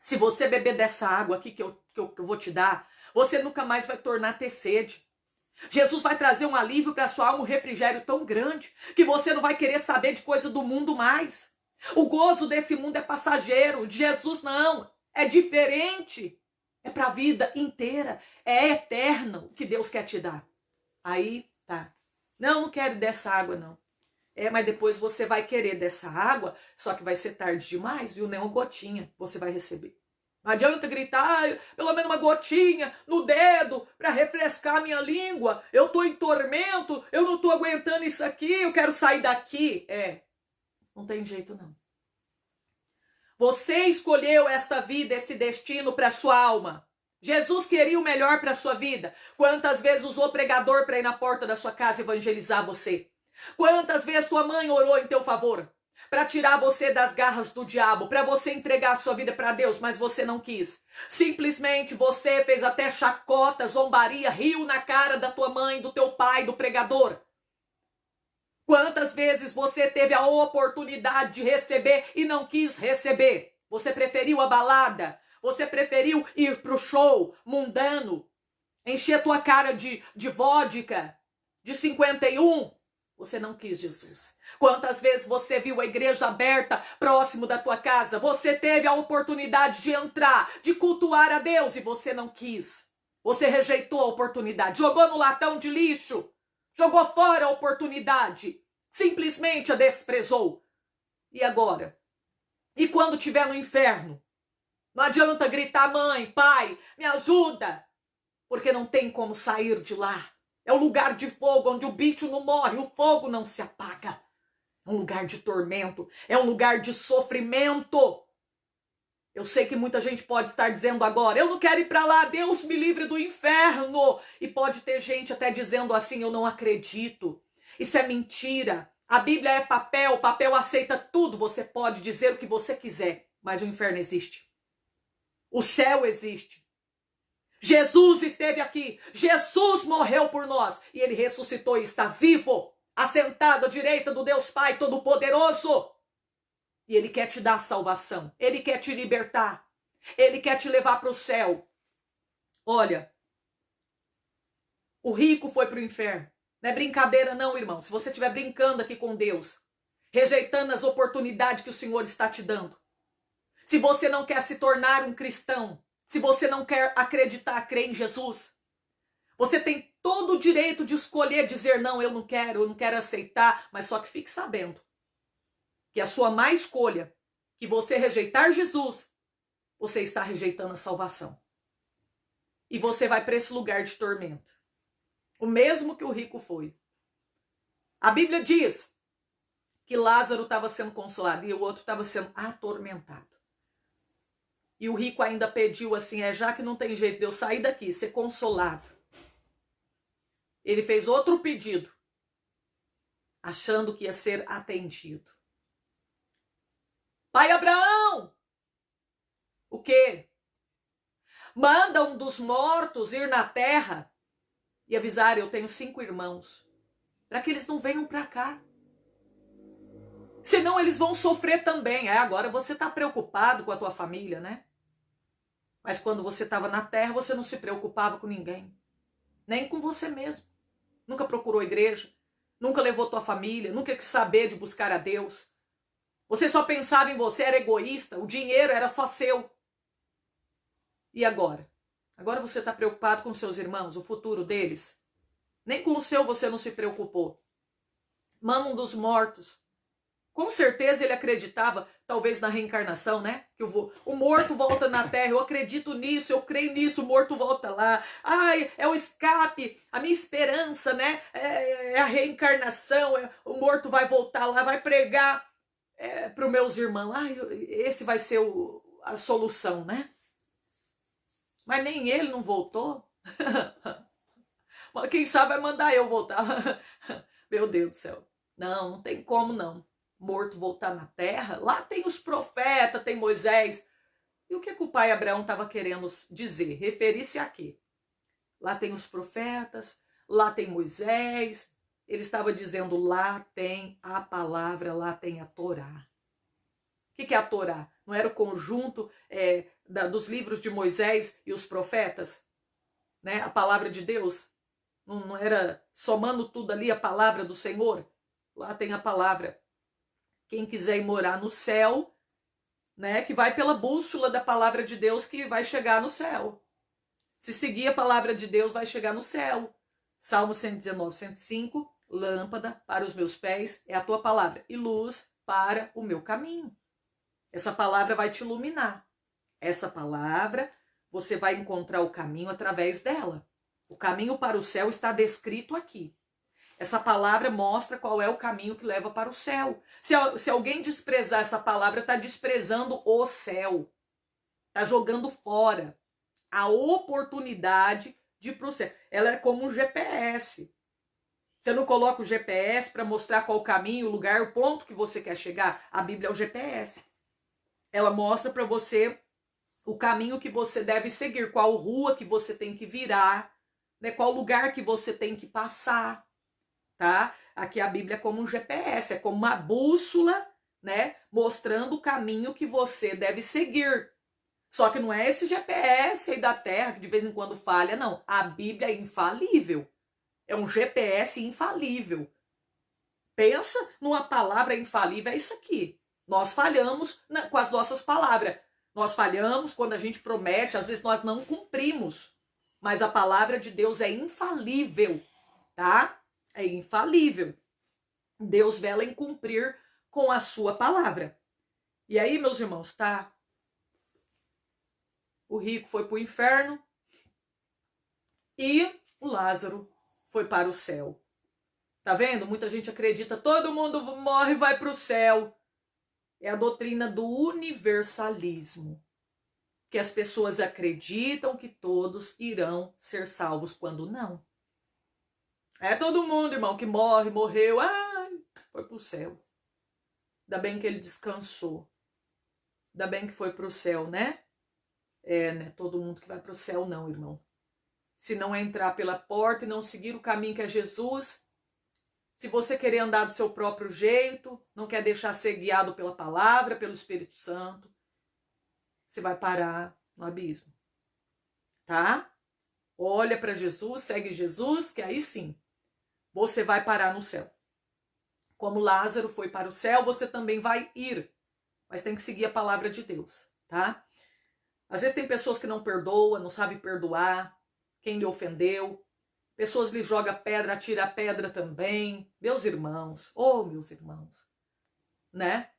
Se você beber dessa água aqui que eu vou te dar, você nunca mais vai tornar a ter sede. Jesus vai trazer um alívio para a sua alma, um refrigério tão grande, que você não vai querer saber de coisa do mundo mais. O gozo desse mundo é passageiro, de Jesus não, é diferente. É para a vida inteira. É eterno o que Deus quer te dar. Aí, tá. Não quero dessa água, não. Mas depois você vai querer dessa água, só que vai ser tarde demais, viu? Nem uma gotinha você vai receber. Não adianta gritar, pelo menos uma gotinha no dedo para refrescar a minha língua. Eu tô em tormento, eu não tô aguentando isso aqui, eu quero sair daqui. Não tem jeito não. Você escolheu esta vida, esse destino para sua alma. Jesus queria o melhor para sua vida. Quantas vezes usou pregador para ir na porta da sua casa evangelizar você? Quantas vezes tua mãe orou em teu favor para tirar você das garras do diabo, para você entregar a sua vida para Deus, mas você não quis. Simplesmente você fez até chacota, zombaria, riu na cara da tua mãe, do teu pai, do pregador. Quantas vezes você teve a oportunidade de receber e não quis receber? Você preferiu a balada, você preferiu ir pro show mundano, encher a tua cara de vodka, de 51. Você não quis Jesus. Quantas vezes você viu a igreja aberta próximo da tua casa? Você teve a oportunidade de entrar, de cultuar a Deus e você não quis. Você rejeitou a oportunidade, jogou no latão de lixo, jogou fora a oportunidade, simplesmente a desprezou. E agora? E quando estiver no inferno? Não adianta gritar, mãe, pai, me ajuda, porque não tem como sair de lá. É um lugar de fogo, onde o bicho não morre, o fogo não se apaga. É um lugar de tormento, é um lugar de sofrimento. Eu sei que muita gente pode estar dizendo agora, eu não quero ir para lá, Deus me livre do inferno. E pode ter gente até dizendo assim, eu não acredito. Isso é mentira. A Bíblia é papel, papel aceita tudo. Você pode dizer o que você quiser, mas o inferno existe. O céu existe. Jesus esteve aqui, Jesus morreu por nós e ele ressuscitou e está vivo, assentado à direita do Deus Pai Todo-Poderoso. E ele quer te dar salvação, ele quer te libertar, ele quer te levar para o céu. Olha, o rico foi para o inferno. Não é brincadeira não, irmão. Se você estiver brincando aqui com Deus, rejeitando as oportunidades que o Senhor está te dando, se você não quer se tornar um cristão, se você não quer acreditar, crer em Jesus, você tem todo o direito de escolher, dizer não, eu não quero aceitar, mas só que fique sabendo que a sua má escolha, que você rejeitar Jesus, você está rejeitando a salvação. E você vai para esse lugar de tormento. O mesmo que o rico foi. A Bíblia diz que Lázaro estava sendo consolado e o outro estava sendo atormentado. E o rico ainda pediu assim, já que não tem jeito de eu sair daqui, ser consolado. Ele fez outro pedido, achando que ia ser atendido. Pai Abraão, o quê? Manda um dos mortos ir na terra e avisar, eu tenho 5 irmãos, para que eles não venham para cá. Senão eles vão sofrer também. Agora você está preocupado com a tua família, né? Mas quando você estava na terra, você não se preocupava com ninguém. Nem com você mesmo. Nunca procurou igreja. Nunca levou tua família. Nunca quis saber de buscar a Deus. Você só pensava em você, era egoísta. O dinheiro era só seu. E agora? Agora você está preocupado com seus irmãos, o futuro deles. Nem com o seu você não se preocupou. Manda um dos mortos. Com certeza ele acreditava, talvez na reencarnação, né? Que o morto volta na terra, eu acredito nisso, eu creio nisso, o morto volta lá. Ai, é o escape, a minha esperança, né? É a reencarnação, o morto vai voltar lá, vai pregar para os meus irmãos. Ai, esse vai ser a solução, né? Mas nem ele não voltou. Mas quem sabe vai mandar eu voltar. Meu Deus do céu. Não tem como não. Morto voltar na terra, lá tem os profetas, tem Moisés. E o que o pai Abraão estava querendo dizer? Referir-se a quê? Lá tem os profetas, lá tem Moisés. Ele estava dizendo, lá tem a palavra, lá tem a Torá. O que é a Torá? Não era o conjunto dos livros de Moisés e os profetas? Né? A palavra de Deus? Não era somando tudo ali a palavra do Senhor? Lá tem a palavra. Quem quiser ir morar no céu, né, que vai pela bússola da palavra de Deus que vai chegar no céu. Se seguir a palavra de Deus, vai chegar no céu. Salmo 119, 105, lâmpada para os meus pés é a tua palavra e luz para o meu caminho. Essa palavra vai te iluminar. Essa palavra, você vai encontrar o caminho através dela. O caminho para o céu está descrito aqui. Essa palavra mostra qual é o caminho que leva para o céu. Se alguém desprezar essa palavra, está desprezando o céu. Está jogando fora a oportunidade de ir para o céu. Ela é como um GPS. Você não coloca o GPS para mostrar qual o caminho, o lugar, o ponto que você quer chegar? A Bíblia é o GPS. Ela mostra para você o caminho que você deve seguir, qual rua que você tem que virar, né? Qual lugar que você tem que passar, tá? Aqui a Bíblia é como um GPS, é como uma bússola, né? Mostrando o caminho que você deve seguir. Só que não é esse GPS aí da Terra que de vez em quando falha, não. A Bíblia é infalível. É um GPS infalível. Pensa numa palavra infalível, é isso aqui. Nós falhamos com as nossas palavras. Nós falhamos quando a gente promete, às vezes nós não cumprimos. Mas a palavra de Deus é infalível, tá? É infalível. Deus vela em cumprir com a sua palavra. E aí, meus irmãos, tá? O rico foi para o inferno e o Lázaro foi para o céu. Tá vendo? Muita gente acredita, todo mundo morre e vai para o céu. É a doutrina do universalismo. Que as pessoas acreditam que todos irão ser salvos quando não. É todo mundo, irmão, que morre, morreu, foi para o céu. Ainda bem que ele descansou. Ainda bem que foi para o céu, né? Né? Todo mundo que vai para o céu não, irmão. Se não entrar pela porta e não seguir o caminho que é Jesus, se você querer andar do seu próprio jeito, não quer deixar ser guiado pela palavra, pelo Espírito Santo, você vai parar no abismo, tá? Olha para Jesus, segue Jesus, que aí sim, você vai parar no céu. Como Lázaro foi para o céu, você também vai ir, mas tem que seguir a palavra de Deus, tá? Às vezes tem pessoas que não perdoam, não sabem perdoar quem lhe ofendeu. Pessoas lhe jogam pedra, atira a pedra também. Meus irmãos, meus irmãos, né?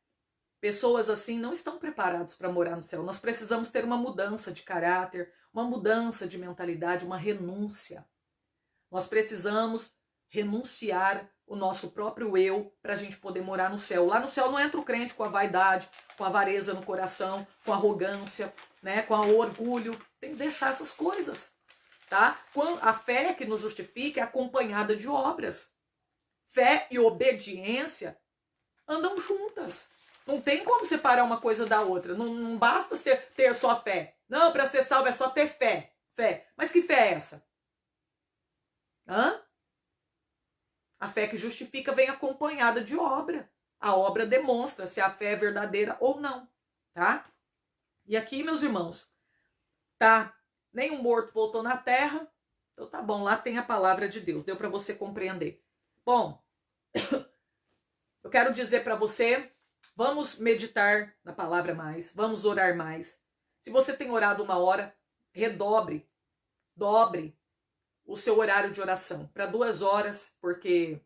Pessoas assim não estão preparadas para morar no céu. Nós precisamos ter uma mudança de caráter, uma mudança de mentalidade, uma renúncia. Nós precisamos renunciar o nosso próprio eu para a gente poder morar no céu. Lá no céu não entra o crente com a vaidade, com a avareza no coração, com a arrogância, né? Com o orgulho. Tem que deixar essas coisas. Tá? A fé que nos justifica é acompanhada de obras. Fé e obediência andam juntas. Não tem como separar uma coisa da outra. Não basta ter só fé. Não, para ser salvo é só ter fé. Mas que fé é essa? A fé que justifica vem acompanhada de obra. A obra demonstra se a fé é verdadeira ou não. Tá? E aqui, meus irmãos, tá? Nenhum morto voltou na terra. Então tá bom, lá tem a palavra de Deus. Deu para você compreender. Bom, eu quero dizer para você, vamos meditar na palavra mais, vamos orar mais. Se você tem orado 1 hora, dobre o seu horário de oração para 2 horas, porque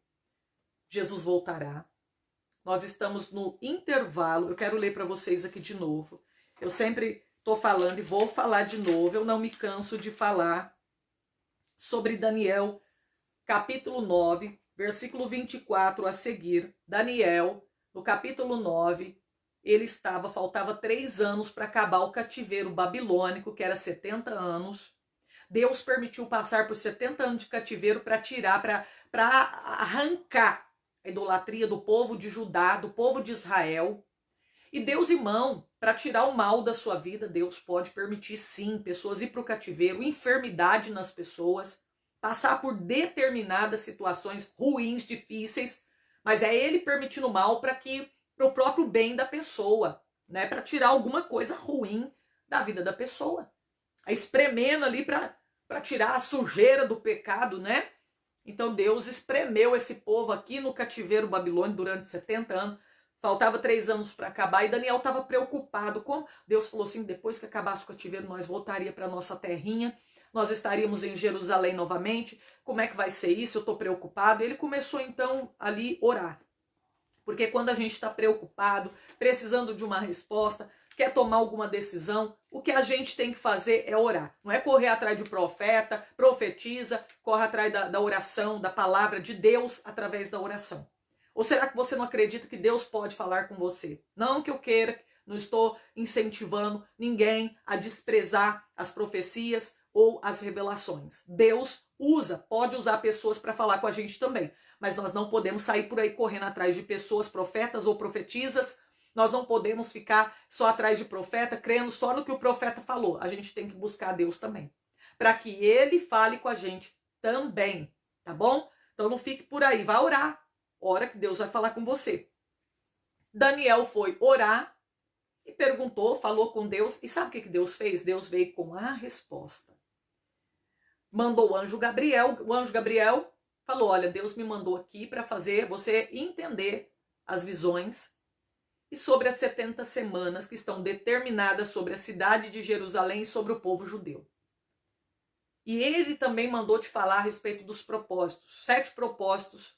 Jesus voltará. Nós estamos no intervalo. Eu quero ler para vocês aqui de novo. Eu sempre estou falando e vou falar de novo, eu não me canso de falar sobre Daniel, capítulo 9, versículo 24 a seguir. Daniel, no capítulo 9, faltava 3 anos para acabar o cativeiro babilônico, que era 70 anos. Deus permitiu passar por 70 anos de cativeiro para tirar, para arrancar a idolatria do povo de Judá, do povo de Israel. E Deus, irmão, para tirar o mal da sua vida, Deus pode permitir sim pessoas ir para o cativeiro, enfermidade nas pessoas, passar por determinadas situações ruins, difíceis, mas é Ele permitindo o mal para o próprio bem da pessoa, né? Para tirar alguma coisa ruim da vida da pessoa, espremendo ali para tirar a sujeira do pecado, né? Então Deus espremeu esse povo aqui no cativeiro babilônico durante 70 anos. Faltava 3 anos para acabar e Daniel estava preocupado. Como Deus falou assim, depois que acabasse o cativeiro, nós voltaria para nossa terrinha. nós estaríamos em Jerusalém novamente, como é que vai ser isso, eu estou preocupado. Ele começou então ali orar, porque quando a gente está preocupado, precisando de uma resposta, quer tomar alguma decisão, o que a gente tem que fazer é orar. Não é correr atrás de profeta, profetiza, corre atrás da oração, da palavra de Deus através da oração. Ou será que você não acredita que Deus pode falar com você? Não que eu queira, não estou incentivando ninguém a desprezar as profecias ou as revelações. Deus pode usar pessoas para falar com a gente também. Mas nós não podemos sair por aí correndo atrás de pessoas, profetas ou profetizas. Nós não podemos ficar só atrás de profeta, crendo só no que o profeta falou. A gente tem que buscar Deus também, para que ele fale com a gente também, tá bom? Então não fique por aí, vá orar. Ora que Deus vai falar com você. Daniel foi orar e perguntou, falou com Deus. E sabe o que Deus fez? Deus veio com a resposta. Mandou o anjo Gabriel. O anjo Gabriel falou, olha, Deus me mandou aqui para fazer você entender as visões e sobre as 70 semanas que estão determinadas sobre a cidade de Jerusalém e sobre o povo judeu. E ele também mandou te falar a respeito dos propósitos, 7 propósitos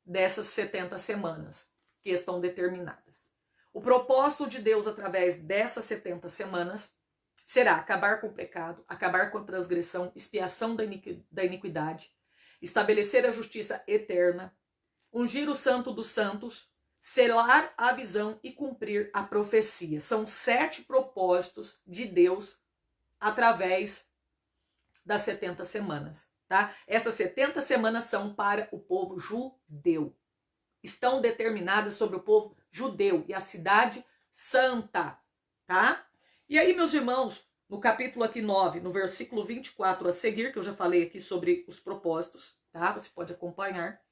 dessas 70 semanas que estão determinadas. O propósito de Deus através dessas 70 semanas será acabar com o pecado, acabar com a transgressão, expiação da iniquidade, estabelecer a justiça eterna, ungir o santo dos santos, selar a visão e cumprir a profecia. São 7 propósitos de Deus através das 70 semanas. Tá? Essas 70 semanas são para o povo judeu. Estão determinadas sobre o povo judeu e a cidade santa. Tá? E aí, meus irmãos, no capítulo aqui 9, no versículo 24 a seguir, que eu já falei aqui sobre os propósitos, tá? Você pode acompanhar.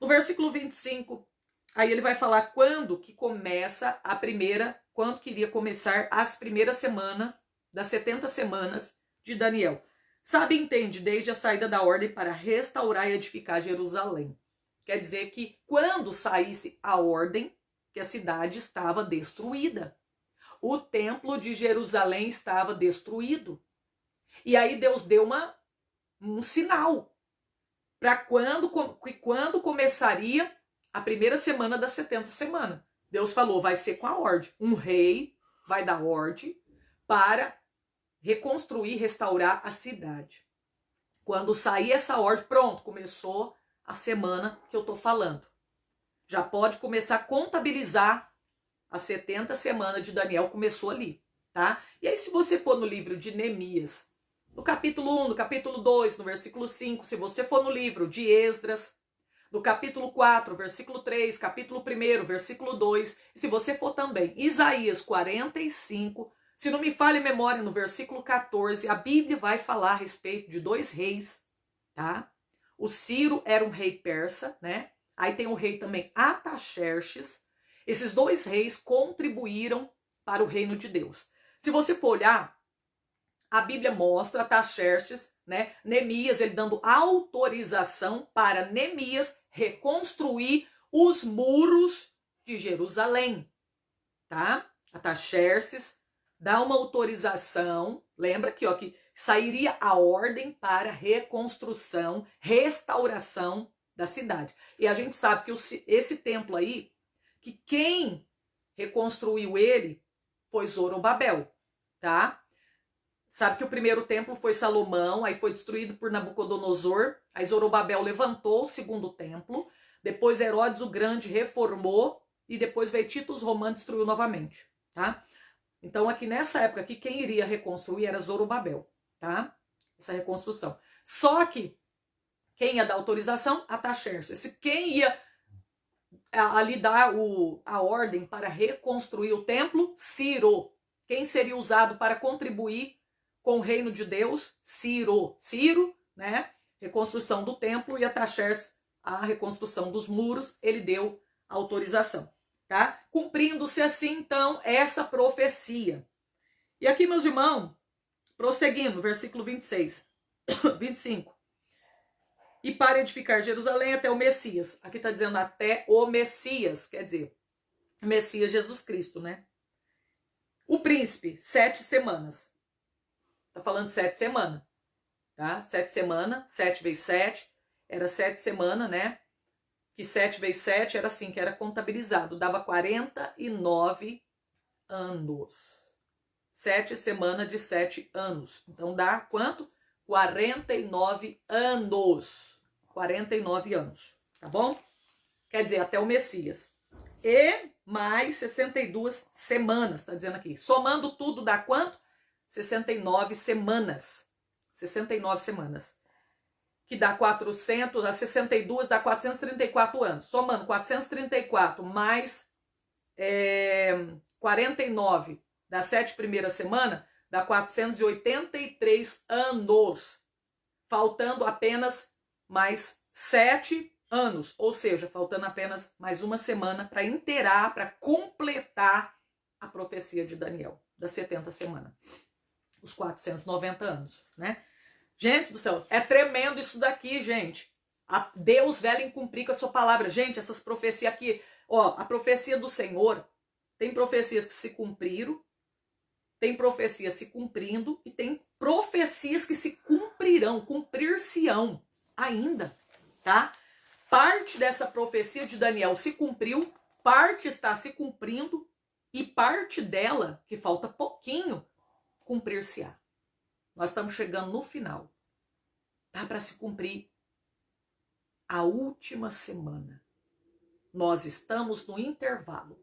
No versículo 25, aí ele vai falar quando que começa a primeira, quando que iria começar as primeiras semanas das 70 semanas de Daniel. Sabe, entende, desde a saída da ordem para restaurar e edificar Jerusalém. Quer dizer que quando saísse a ordem, que a cidade estava destruída. O templo de Jerusalém estava destruído. E aí Deus deu um sinal para quando começaria a primeira semana das 70 semanas. Deus falou, vai ser com a ordem. Um rei vai dar ordem para reconstruir, restaurar a cidade. Quando sair essa ordem, pronto, começou a semana que eu estou falando. Já pode começar a contabilizar as 70 semanas de Daniel, começou ali, tá? E aí se você for no livro de Neemias, no capítulo 1, no capítulo 2, no versículo 5, se você for no livro de Esdras, no capítulo 4, versículo 3, capítulo 1, versículo 2, e se você for também Isaías 45, se não me falha a memória, no versículo 14, a Bíblia vai falar a respeito de 2 reis, tá? O Ciro era um rei persa, né? Aí tem o rei também Ataxerxes. Esses 2 reis contribuíram para o reino de Deus. Se você for olhar, a Bíblia mostra Ataxerxes, né? Neemias, ele dando autorização para Neemias reconstruir os muros de Jerusalém, tá? Ataxerxes dá uma autorização, lembra aqui, ó, que sairia a ordem para reconstrução, restauração da cidade. E a gente sabe que esse templo aí, que quem reconstruiu ele foi Zorobabel, tá? Sabe que o primeiro templo foi Salomão, aí foi destruído por Nabucodonosor, aí Zorobabel levantou o segundo templo, depois Herodes o Grande reformou e depois veio Tito os Romanos e destruiu novamente, tá? Então aqui nessa época aqui, quem iria reconstruir era Zorobabel, tá? Essa reconstrução. Só que quem ia dar autorização? Ataxerxes. Quem ia ali dar a ordem para reconstruir o templo? Ciro. Quem seria usado para contribuir com o reino de Deus? Ciro. Ciro, né? Reconstrução do templo, e Ataxerxes a reconstrução dos muros, ele deu autorização, tá? Cumprindo-se assim, então, essa profecia. E aqui, meus irmãos, prosseguindo, versículo 26, 25. E para edificar Jerusalém até o Messias. Aqui está dizendo até o Messias, quer dizer, Messias Jesus Cristo, né? O príncipe, 7 semanas. Está falando 7 semanas. tá? 7 semanas, 7 vezes 7, era 7 semanas, né? Que 7 vezes 7 era assim, que era contabilizado, dava 49 anos. 7 semanas de 7 anos. Então dá quanto? 49 anos. 49 anos, tá bom? Quer dizer, até o Messias. E mais 62 semanas, tá dizendo aqui. Somando tudo dá quanto? 69 semanas. 69 semanas. Que dá 400, a 62 dá 434 anos. Somando 434 mais 49 das 7 primeiras semanas, dá 483 anos. Faltando apenas mais 7 anos. Ou seja, faltando apenas mais uma semana para inteirar, para completar a profecia de Daniel, das 70 semanas. Os 490 anos, né? Gente do céu, é tremendo isso daqui, gente. Deus velho em cumprir com a sua palavra. Gente, essas profecias aqui, ó, a profecia do Senhor, tem profecias que se cumpriram, tem profecias se cumprindo e tem profecias que se cumprirão, cumprir-se-ão ainda, tá? Parte dessa profecia de Daniel se cumpriu, parte está se cumprindo e parte dela, que falta pouquinho, cumprir-se-á. Nós estamos chegando no final. Tá para se cumprir a última semana. Nós estamos no intervalo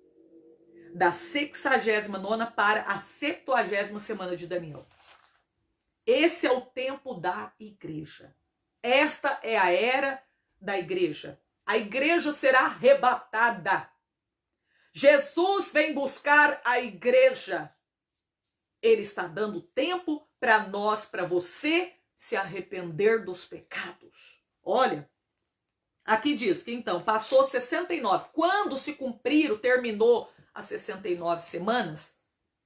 da 69ª para a 70ª semana de Daniel. Esse é o tempo da igreja. Esta é a era da igreja. A igreja será arrebatada. Jesus vem buscar a igreja. Ele está dando tempo para nós, para você se arrepender dos pecados. Olha, aqui diz que então passou 69. Quando se cumpriram, terminou as 69 semanas?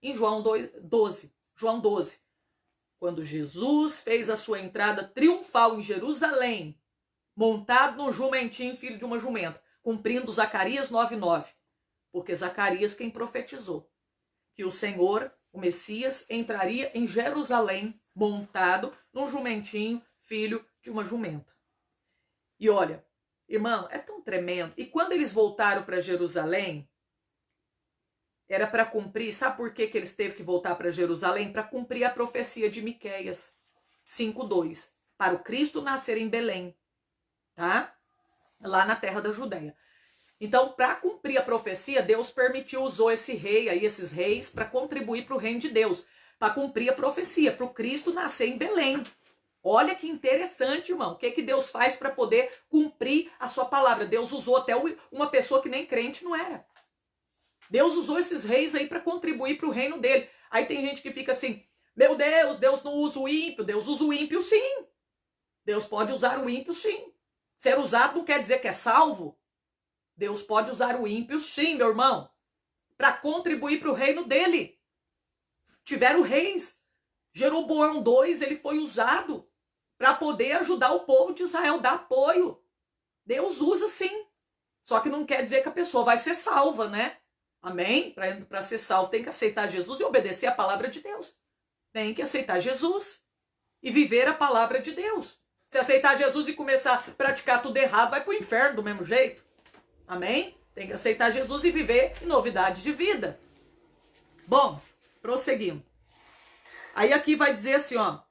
Em João 12. João 12. Quando Jesus fez a sua entrada triunfal em Jerusalém, montado num jumentinho, filho de uma jumenta, cumprindo Zacarias 9:9. Porque Zacarias quem profetizou que o Senhor, o Messias, entraria em Jerusalém montado num jumentinho, filho de uma jumenta. E olha, irmão, é tão tremendo. E quando eles voltaram para Jerusalém, era para cumprir, sabe por que eles teve que voltar para Jerusalém? Para cumprir a profecia de Miqueias 5:2, para o Cristo nascer em Belém, tá? Lá na terra da Judéia. Então, para cumprir a profecia, Deus permitiu, usou esse rei aí, esses reis, para contribuir para o reino de Deus, para cumprir a profecia, para o Cristo nascer em Belém. Olha que interessante, irmão. O que Deus faz para poder cumprir a sua palavra? Deus usou até uma pessoa que nem crente não era. Deus usou esses reis aí para contribuir para o reino dele. Aí tem gente que fica assim, meu Deus, Deus não usa o ímpio. Deus usa o ímpio sim. Deus pode usar o ímpio sim. Ser usado não quer dizer que é salvo. Deus pode usar o ímpio sim, meu irmão, para contribuir para o reino dele. Tiveram reis. Jeroboão II, ele foi usado para poder ajudar o povo de Israel, dar apoio. Deus usa sim. Só que não quer dizer que a pessoa vai ser salva, né? Amém? Para ser salvo tem que aceitar Jesus e obedecer a palavra de Deus. Tem que aceitar Jesus e viver a palavra de Deus. Se aceitar Jesus e começar a praticar tudo errado, vai para o inferno do mesmo jeito. Amém? Tem que aceitar Jesus e viver em novidade de vida. Bom, prosseguindo. Aí aqui vai dizer assim, ó.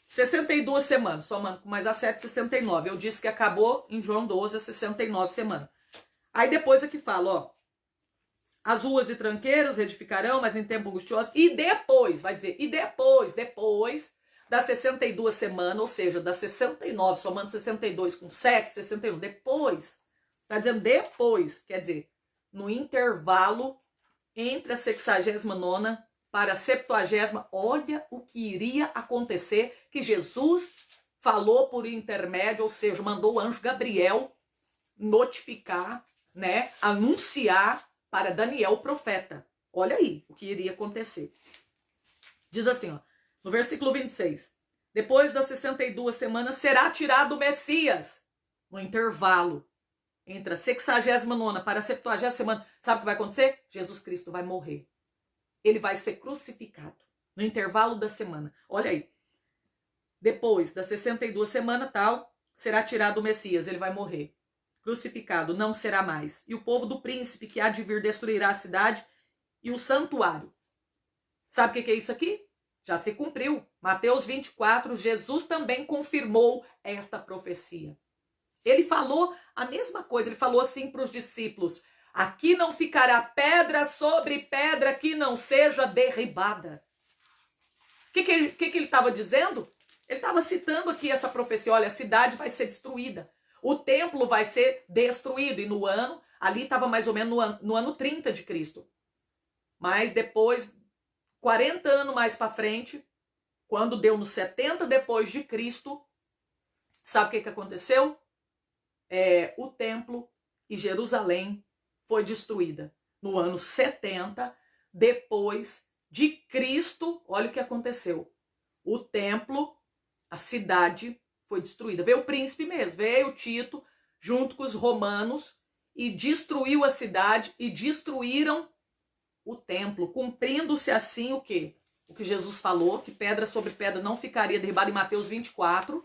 62 semanas, somando com mais as 7, 69. Eu disse que acabou em João 12, 69 semanas. Aí depois aqui fala, ó. As ruas e tranqueiras edificarão, mas em tempo angustioso. E depois, vai dizer, e depois das 62 semanas, ou seja, das 69, somando 62 com 7, 61, depois, tá dizendo depois, quer dizer, no intervalo entre a 69ª para a 70ª, olha o que iria acontecer, que Jesus falou por intermédio, ou seja, mandou o anjo Gabriel notificar, né, anunciar para Daniel, o profeta. Olha aí o que iria acontecer. Diz assim, ó, no versículo 26. Depois das 62 semanas será tirado o Messias. No intervalo entre a 69ª para a 70ª semana, sabe o que vai acontecer? Jesus Cristo vai morrer. Ele vai ser crucificado. no intervalo da semana. Olha aí. Depois das 62 semanas, tal, será tirado o Messias, ele vai morrer. Crucificado, não será mais. E o povo do príncipe que há de vir destruirá a cidade e o santuário. Sabe o que é isso aqui? Já se cumpriu. Mateus 24, Jesus também confirmou esta profecia. Ele falou a mesma coisa, ele falou assim para os discípulos: aqui não ficará pedra sobre pedra que não seja derribada. O que ele estava dizendo? Ele estava citando aqui essa profecia: olha, a cidade vai ser destruída, o templo vai ser destruído. E no ano, ali estava mais ou menos no ano 30 de Cristo. Mas depois, 40 anos mais para frente, quando deu nos 70 depois de Cristo, sabe o que aconteceu? O templo e Jerusalém foi destruída no ano 70 depois de Cristo. Olha o que aconteceu. O templo, a cidade foi destruída. Veio o príncipe mesmo, veio Tito junto com os romanos e destruiu a cidade e destruíram o templo, cumprindo-se assim o quê? O que Jesus falou, que pedra sobre pedra não ficaria derribada em Mateus 24,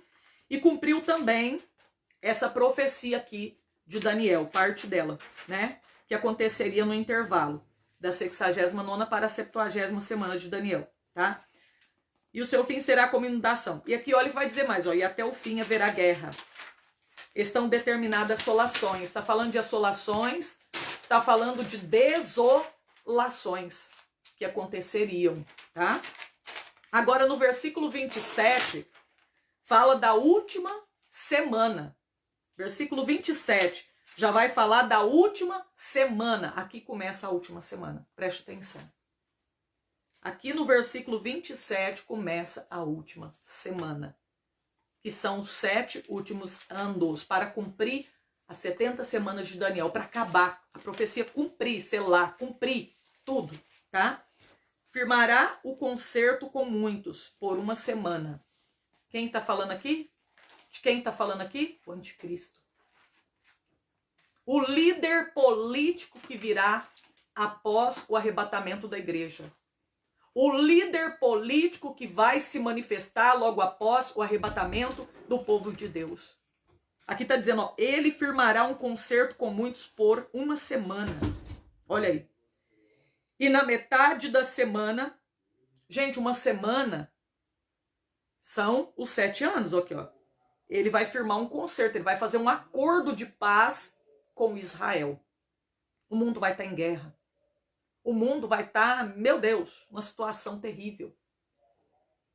e cumpriu também essa profecia aqui de Daniel, parte dela, né? Que aconteceria no intervalo da 69ª para a 70ª semana de Daniel, tá? E o seu fim será como inundação. E aqui olha que vai dizer mais, ó, e até o fim haverá guerra. Estão determinadas assolações. Está falando de assolações, está falando de desolações que aconteceriam, tá? Agora no versículo 27, fala da última semana. Versículo 27 já vai falar da última semana. Aqui começa a última semana. Preste atenção. Aqui no versículo 27 começa a última semana, que são os 7 últimos anos para cumprir as 70 semanas de Daniel, para acabar a profecia, cumprir, selar, cumprir tudo, tá? Firmará o concerto com muitos por uma semana. Quem está falando aqui? De quem está falando aqui? O anticristo. O líder político que virá após o arrebatamento da igreja. O líder político que vai se manifestar logo após o arrebatamento do povo de Deus. Aqui está dizendo, ó, ele firmará um concerto com muitos por uma semana. Olha aí. E na metade da semana, gente, uma semana são os 7 anos, aqui, ó. Ele vai firmar um concerto, ele vai fazer um acordo de paz com Israel. O mundo vai estar em guerra. O mundo vai estar, meu Deus, uma situação terrível.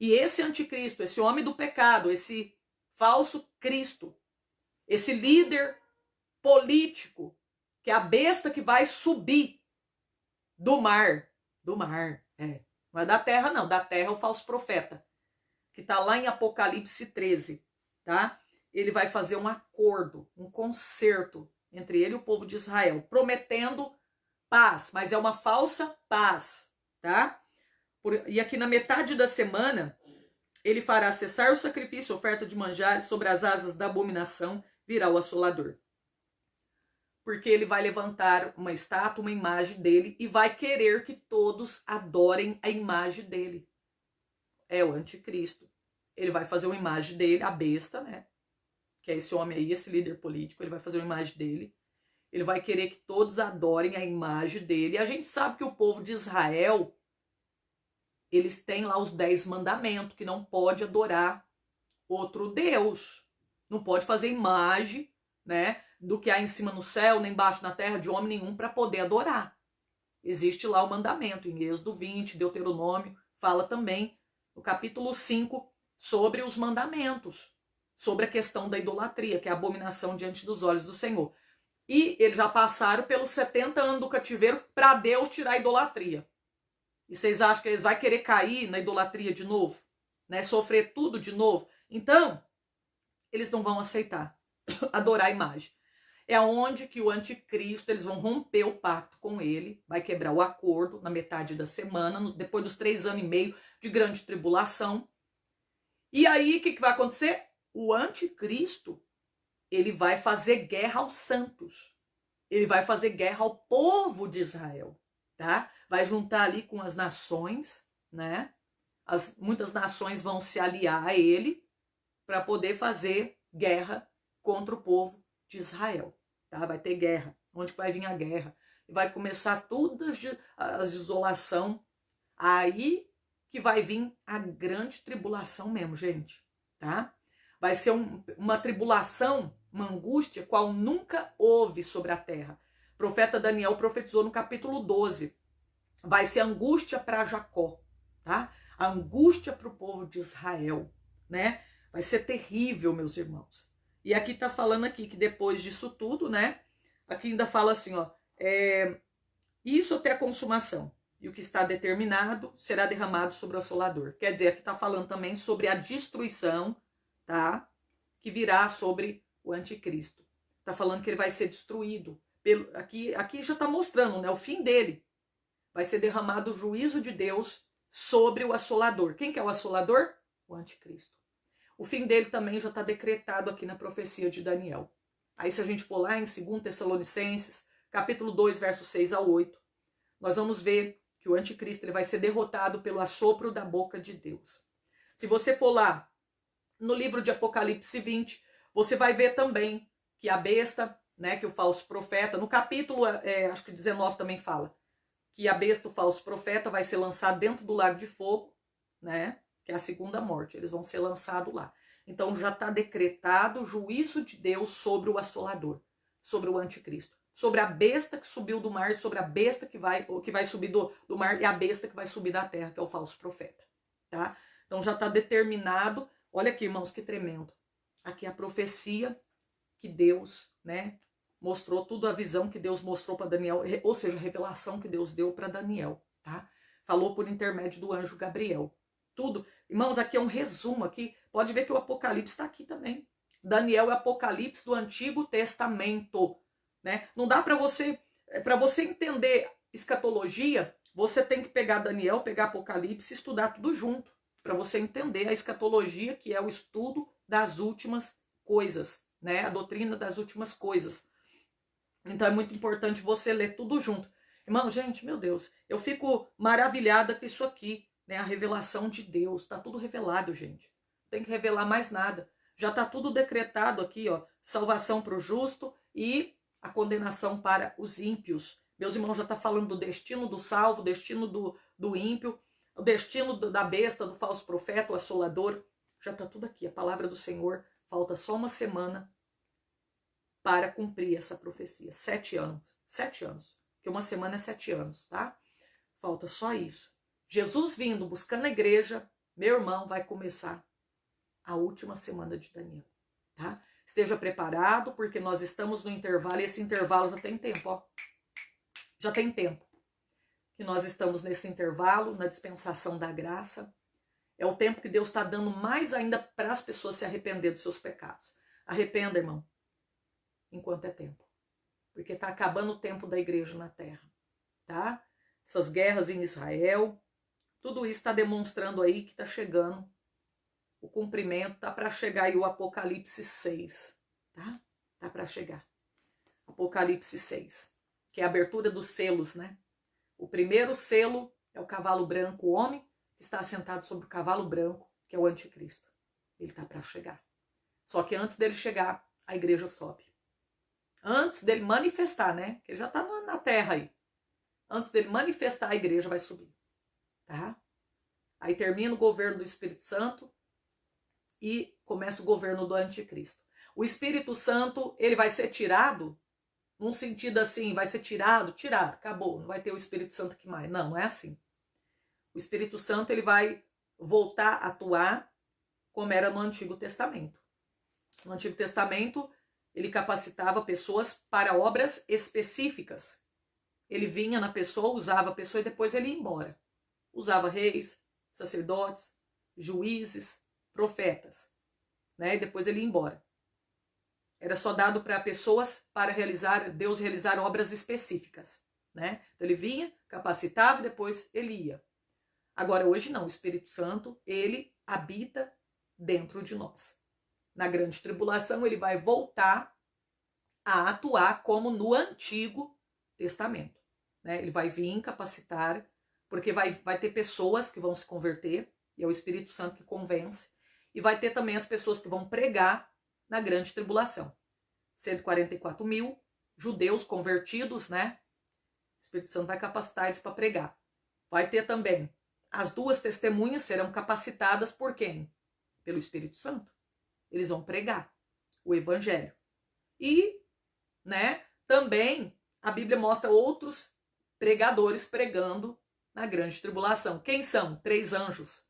E esse anticristo, esse homem do pecado, esse falso Cristo, esse líder político, que é a besta que vai subir do mar, não é da terra não, da terra é o falso profeta, que está lá em Apocalipse 13, tá? Ele vai fazer um acordo, um concerto entre ele e o povo de Israel, prometendo paz, mas é uma falsa paz, tá? E aqui na metade da semana, ele fará cessar o sacrifício, oferta de manjares, sobre as asas da abominação virá o assolador. Porque ele vai levantar uma estátua, uma imagem dele, e vai querer que todos adorem a imagem dele. É o anticristo. Ele vai fazer uma imagem dele, a besta, né? Que é esse homem aí, esse líder político, ele vai fazer uma imagem dele. Ele vai querer que todos adorem a imagem dele. E a gente sabe que o povo de Israel, eles têm lá os 10 mandamentos, que não pode adorar outro Deus. Não pode fazer imagem, né, do que há em cima no céu, nem embaixo na terra, de homem nenhum, para poder adorar. Existe lá o mandamento, em Êxodo 20, Deuteronômio, fala também, no capítulo 5, sobre os mandamentos, sobre a questão da idolatria, que é a abominação diante dos olhos do Senhor. E eles já passaram pelos 70 anos do cativeiro para Deus tirar a idolatria. E vocês acham que eles vão querer cair na idolatria de novo? Né? Sofrer tudo de novo? Então, eles não vão aceitar adorar a imagem. É onde que o anticristo, eles vão romper o pacto com ele, vai quebrar o acordo na metade da semana, depois dos 3 anos e meio de grande tribulação. E aí, o que vai acontecer? O anticristo, ele vai fazer guerra aos santos. Ele vai fazer guerra ao povo de Israel, tá? Vai juntar ali com as nações, né? muitas nações vão se aliar a ele para poder fazer guerra contra o povo de Israel. Tá? Vai ter guerra. Onde vai vir a guerra? Vai começar toda a desolação. Aí que vai vir a grande tribulação mesmo, gente. Tá? Vai ser uma tribulação, uma angústia, qual nunca houve sobre a terra. O profeta Daniel profetizou no capítulo 12. Vai ser angústia para Jacó, tá? A angústia para o povo de Israel, né? Vai ser terrível, meus irmãos. E aqui tá falando aqui que depois disso tudo, né? Aqui ainda fala assim, ó, isso até a consumação. E o que está determinado será derramado sobre o assolador. Quer dizer, aqui tá falando também sobre a destruição, tá? Que virá sobre o anticristo. Tá falando que ele vai ser destruído. Aqui já tá mostrando, né? O fim dele. Vai ser derramado o juízo de Deus sobre o assolador. Quem que é o assolador? O anticristo. O fim dele também já está decretado aqui na profecia de Daniel. Aí se a gente for lá em 2 Tessalonicenses, capítulo 2, versos 6 ao 8, nós vamos ver que o anticristo ele vai ser derrotado pelo assopro da boca de Deus. Se você for lá no livro de Apocalipse 20, você vai ver também que a besta, né, que o falso profeta, no capítulo, acho que 19 também fala, que a besta, o falso profeta, vai ser lançado dentro do lago de fogo, né? Que é a segunda morte. Eles vão ser lançados lá. Então já está decretado o juízo de Deus sobre o assolador, sobre o anticristo, sobre a besta que subiu do mar, sobre a besta que vai subir do mar e a besta que vai subir da terra, que é o falso profeta, tá? Então já está determinado. Olha aqui, irmãos, que tremendo. Aqui a profecia que Deus, né, mostrou, tudo a visão que Deus mostrou para Daniel, ou seja, a revelação que Deus deu para Daniel, tá? Falou por intermédio do anjo Gabriel. Tudo. Irmãos, aqui é um resumo aqui. Pode ver que o Apocalipse está aqui também. Daniel é Apocalipse do Antigo Testamento, né? Não dá para você entender escatologia, você tem que pegar Daniel, pegar Apocalipse e estudar tudo junto, para você entender a escatologia, que é o estudo das últimas coisas, né? A doutrina das últimas coisas. Então é muito importante você ler tudo junto. Irmão, gente, meu Deus, eu fico maravilhada com isso aqui, né? A revelação de Deus, tá tudo revelado, gente. Não tem que revelar mais nada. Já tá tudo decretado aqui, ó, salvação para o justo e a condenação para os ímpios. Meus irmãos, já tá falando do destino do salvo, destino do ímpio, o destino da besta, do falso profeta, o assolador. Já tá tudo aqui, a palavra do Senhor. Falta só uma semana para cumprir essa profecia. 7 anos. 7 anos. Porque uma semana é 7 anos, tá? Falta só isso. Jesus vindo, buscando a igreja, meu irmão, vai começar a última semana de Daniel, tá? Esteja preparado, porque nós estamos no intervalo, e esse intervalo já tem tempo, ó. Já tem tempo que nós estamos nesse intervalo, na dispensação da graça. É o tempo que Deus está dando mais ainda para as pessoas se arrepender dos seus pecados. Arrependa, irmão, enquanto é tempo. Porque está acabando o tempo da igreja na terra, tá? Essas guerras em Israel, tudo isso está demonstrando aí que está chegando o cumprimento, tá para chegar aí o Apocalipse 6, tá? Tá para chegar. Apocalipse 6, que é a abertura dos selos, né? O primeiro selo é o cavalo branco, o homem que está assentado sobre o cavalo branco, que é o anticristo. Ele tá para chegar. Só que antes dele chegar, a igreja sobe. Antes dele manifestar, né? Que ele já tá na terra aí. Antes dele manifestar, a igreja vai subir, tá? Aí termina o governo do Espírito Santo e começa o governo do anticristo. O Espírito Santo, ele vai ser tirado, num sentido assim, vai ser tirado, acabou, não vai ter o Espírito Santo aqui mais. Não, não é assim. O Espírito Santo, ele vai voltar a atuar como era no Antigo Testamento. No Antigo Testamento, ele capacitava pessoas para obras específicas. Ele vinha na pessoa, usava a pessoa e depois ele ia embora. Usava reis, sacerdotes, juízes, profetas, né? E depois ele ia embora. Era só dado para pessoas para Deus realizar obras específicas, né? Então ele vinha, capacitava e depois ele ia. Agora hoje não, o Espírito Santo, ele habita dentro de nós. Na grande tribulação ele vai voltar a atuar como no Antigo Testamento, né? Ele vai vir capacitar, porque vai ter pessoas que vão se converter, E é o Espírito Santo que convence. E vai ter também as pessoas que vão pregar na grande tribulação. 144 mil judeus convertidos, né? O Espírito Santo vai capacitar eles para pregar. Vai ter também as duas testemunhas serão capacitadas por quem? Pelo Espírito Santo. Eles vão pregar o evangelho. E, né, também a Bíblia mostra outros pregadores pregando na grande tribulação. Quem são? 3 anjos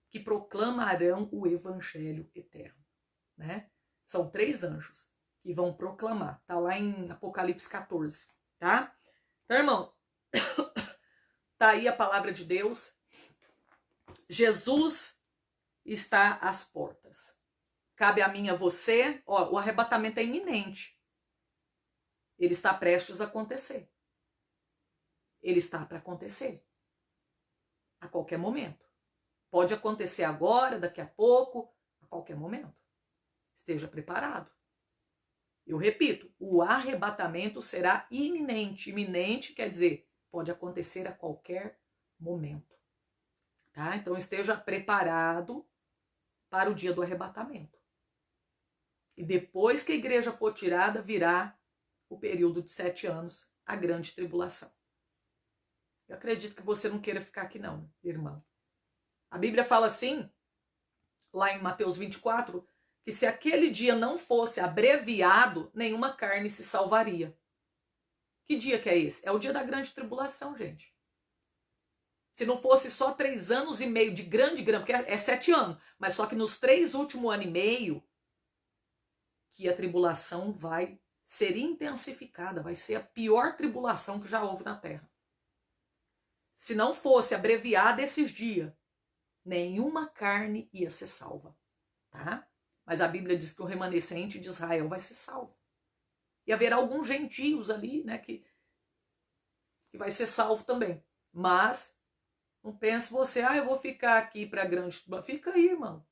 que proclamarão o evangelho eterno, né? São 3 anjos que vão proclamar. Tá lá em Apocalipse 14, tá? Então, irmão, tá aí a palavra de Deus. Jesus está às portas. Cabe a mim e a você, ó, o arrebatamento é iminente. Ele está prestes a acontecer. Ele está para acontecer. A qualquer momento. Pode acontecer agora, daqui a pouco, a qualquer momento. Esteja preparado. Eu repito, o arrebatamento será iminente. Iminente quer dizer, pode acontecer a qualquer momento. Tá? Então esteja preparado para o dia do arrebatamento. E depois que a igreja for tirada, virá o período de 7 anos, a grande tribulação. Eu acredito que você não queira ficar aqui não, irmão. A Bíblia fala assim, lá em Mateus 24, que se aquele dia não fosse abreviado, nenhuma carne se salvaria. Que dia que é esse? É o dia da grande tribulação, gente. Se não fosse só 3 anos e meio de grande, porque é 7 anos, mas só que nos 3 últimos anos e meio, que a tribulação vai ser intensificada, vai ser a pior tribulação que já houve na Terra. Se não fosse abreviado esses dias, nenhuma carne ia ser salva, tá? Mas a Bíblia diz que o remanescente de Israel vai ser salvo. E haverá alguns gentios ali, né, que vai ser salvo também. Mas não pense você, eu vou ficar aqui para grande... Fica aí, irmão.